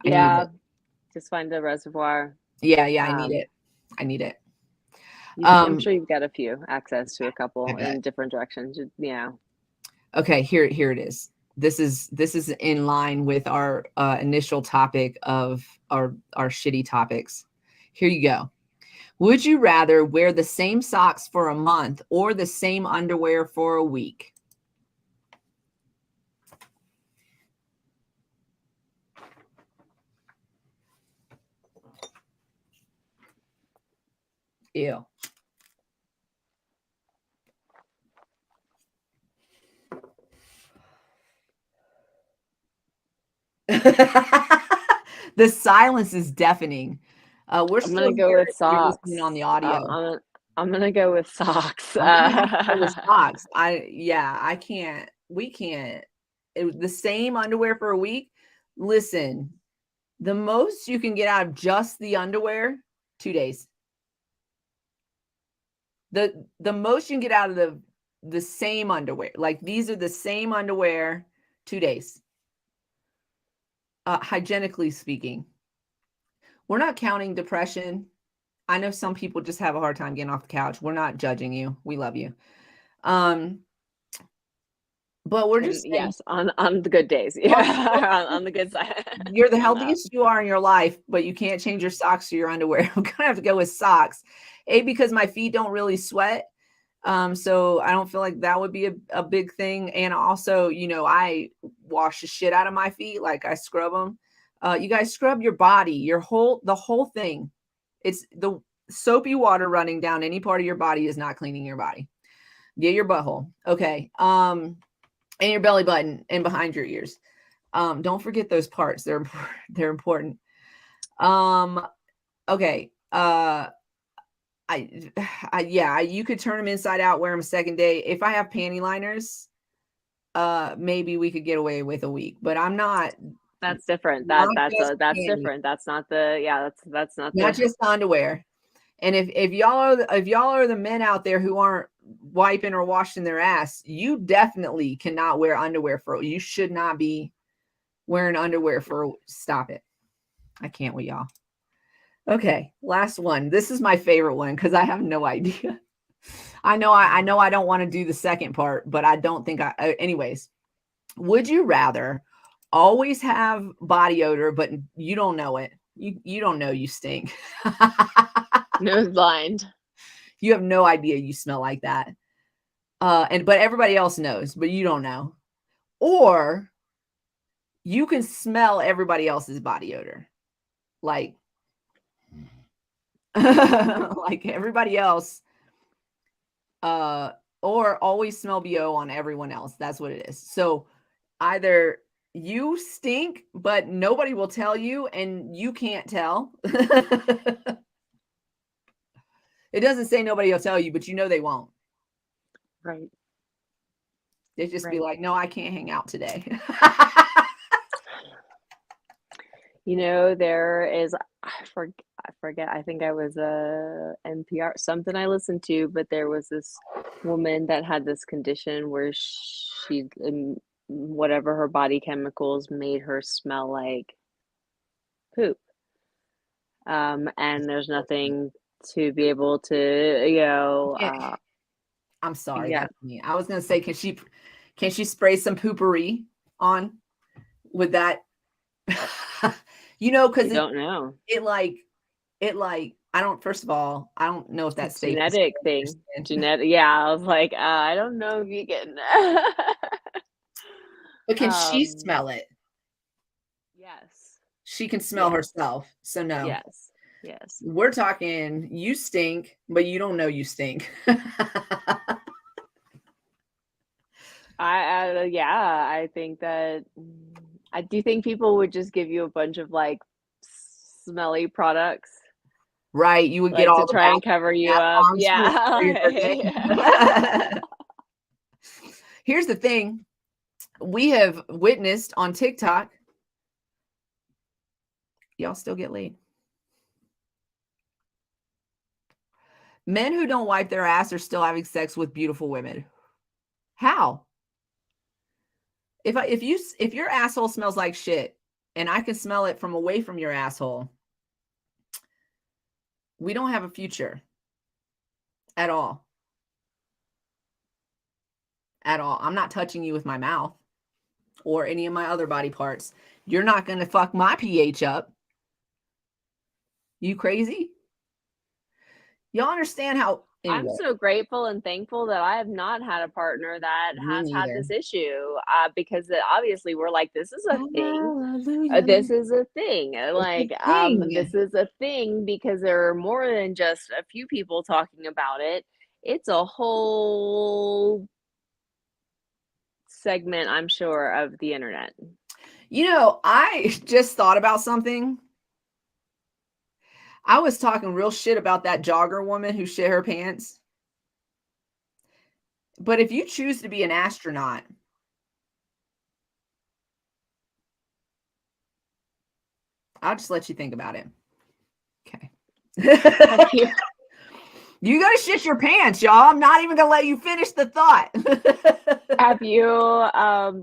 just find a reservoir. Yeah, I need it. I'm sure you've got a few access to a couple in different directions. Yeah. Okay, here it is. This is in line with our initial topic of our shitty topics. Here you go. Would you rather wear the same socks for a month or the same underwear for a week? Ew. The silence is deafening. I'm gonna go with socks. On the audio. I'm gonna go with socks. With socks. I can't. We can't. The same underwear for a week. Listen, the most you can get out of just the underwear, 2 days. The most you can get out of the same underwear, like these are the same underwear, 2 days. Hygienically speaking, we're not counting depression. I know some people just have a hard time getting off the couch. We're not judging you. We love you. But we're just saying, yes, on the good days. Yeah, on the good side. You're the healthiest you are in your life, but you can't change your socks to your underwear. I'm gonna have to go with socks. Because my feet don't really sweat. So I don't feel like that would be a big thing. And also, I wash the shit out of my feet. Like I scrub them. You guys scrub your body, the whole thing. It's the soapy water running down any part of your body is not cleaning your body. Get your butthole. Okay. And your belly button and behind your ears. Don't forget those parts. They're important. Okay. You could turn them inside out, wear them a second day. If I have panty liners, maybe we could get away with a week, but I'm not. That's different. That's different. That's not the, that's not just underwear. And if y'all are the men out there who aren't wiping or washing their ass, you definitely cannot wear underwear you should not be wearing underwear stop it. I can't with y'all. Okay, last one. This is my favorite one because I have no idea. I know I don't want to do the second part, but I don't think anyways. Would you rather always have body odor, but you don't know it? You don't know you stink. Nose blind. You have no idea you smell like that. But everybody else knows, but you don't know. Or you can smell everybody else's body odor. Like like everybody else, or always smell BO on everyone else. That's what it is. So either you stink, but nobody will tell you and you can't tell. It doesn't say nobody will tell you, but they won't. Right. They'd just be Right. like, no, I can't hang out today. There is, I forget, I think I was NPR, something I listened to, but there was this woman that had this condition where whatever her body chemicals made her smell like poop. And there's nothing to be able to, I'm sorry. yeah. That's me. I was going to say, can she spray some poopery on? Would that, because I don't know. first of all, I don't know if that's safe. Genetic thing. Yeah, I was like, I don't know if you can. But can she smell it? Yes. She can smell herself. So no. Yes. We're talking, you stink, but you don't know you stink. I think that I do think people would just give you a bunch of like smelly products. Right. You would like get all to try and cover you up. Yeah. Here's the thing. We have witnessed on TikTok. Y'all still get laid. Men who don't wipe their ass are still having sex with beautiful women. How? If your asshole smells like shit and I can smell it from away from your asshole, we don't have a future at all. At all. I'm not touching you with my mouth or any of my other body parts. You're not going to fuck my pH up. You crazy? Y'all understand how... Anyway. I'm so grateful and thankful that I have not had a partner that has had this issue, because obviously we're like, this is a thing. This is a thing. This is a thing because there are more than just a few people talking about it. It's a whole segment, I'm sure, of the internet. I just thought about something. I was talking real shit about that jogger woman who shit her pants. But if you choose to be an astronaut, I'll just let you think about it. Okay. Thank you. You gotta shit your pants, y'all. I'm not even gonna let you finish the thought. Have you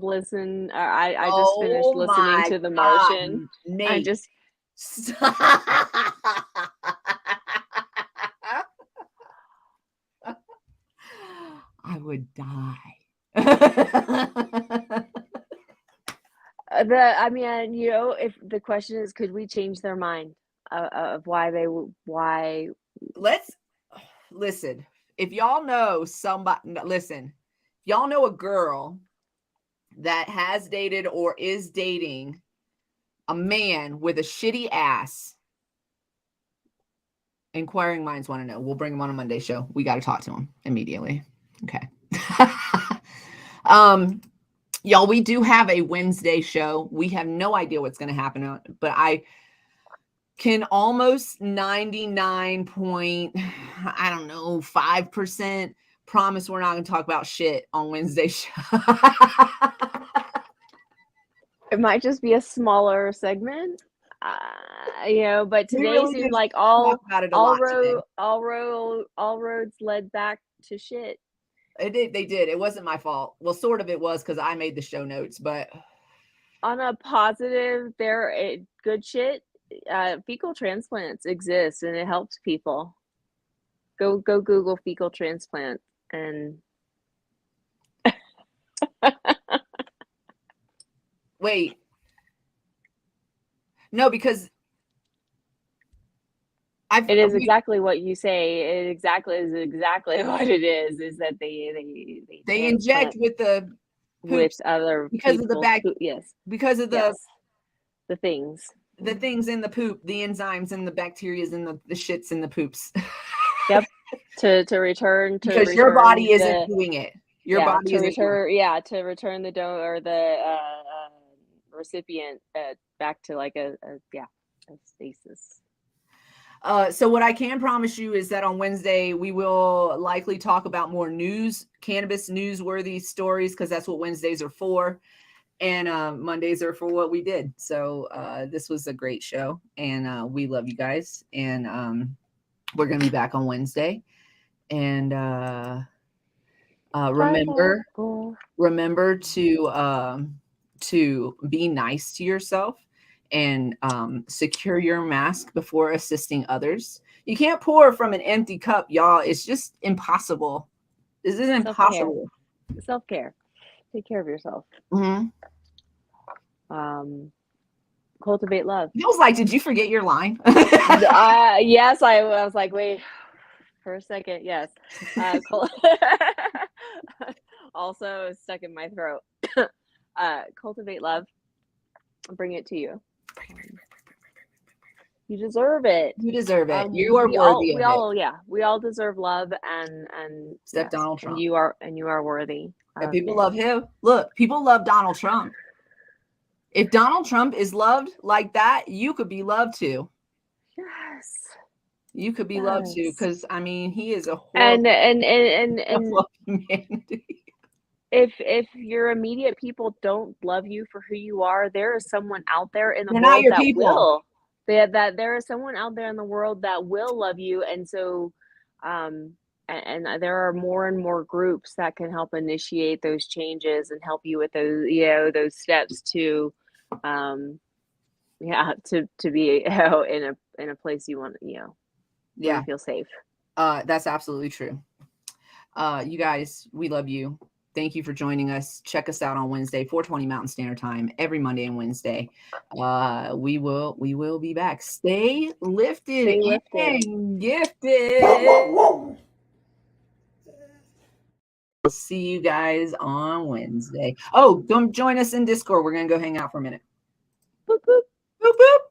listened? I just finished listening to The Martian. Nate. I just I would die. if the question is, could we change their mind of why? Let's listen. If y'all know somebody, listen. If y'all know a girl that has dated or is dating a man with a shitty ass, inquiring minds want to know. We'll bring him on a Monday show. We got to talk to him immediately. Okay. Y'all, we do have a Wednesday show. We have no idea what's going to happen, but I can almost 5% promise we're not going to talk about shit on Wednesday show. It might just be a smaller segment, but today really seemed like all roads led back to shit. They did. It wasn't my fault. Well, sort of it was because I made the show notes, but on a positive, good shit. Fecal transplants exist and it helps people. Go Google fecal transplant and wait. No, because it is exactly what you say. It is exactly what it is that they inject with the with other because of the because of the things in the poop, the enzymes and the bacteria in the shits in the poops. Yep. to return because your body isn't doing it. Your body to return the donor or the recipient back to like a stasis. So what I can promise you is that on Wednesday we will likely talk about more cannabis newsworthy stories, because that's what Wednesdays are for, and Mondays are for what we did. So this was a great show, and we love you guys, and we're gonna be back on Wednesday, and remember to be nice to yourself, and secure your mask before assisting others. You can't pour from an empty cup, y'all. It's just impossible. This is impossible. Self-care. Take care of yourself. Mm-hmm. Cultivate love. I was like, did you forget your line? Yes, I was like, wait for a second. Yes. Also stuck in my throat. Cultivate love. Bring it to you. You deserve it. You deserve it. You are worthy of it. We all deserve love, and except Donald Trump. And you are worthy. And people love him. Look, people love Donald Trump. If Donald Trump is loved like that, you could be loved too. Yes. You could be loved too, because I mean, he is a horrible and of humanity. If your immediate people don't love you for who you are, there is someone out there in the They're world not your that people. will. That there is someone out there in the world that will love you, and so and there are more and more groups that can help initiate those changes and help you with those, you know, those steps to to be in a place you want, you know, where you feel safe. That's absolutely true. You guys, we love you. Thank you for joining us. Check us out on Wednesday, 4:20 Mountain Standard Time, every Monday and Wednesday. We will be back. Stay lifted and gifted. We'll see you guys on Wednesday. Oh, come join us in Discord. We're gonna go hang out for a minute. Boop, boop. Boop, boop.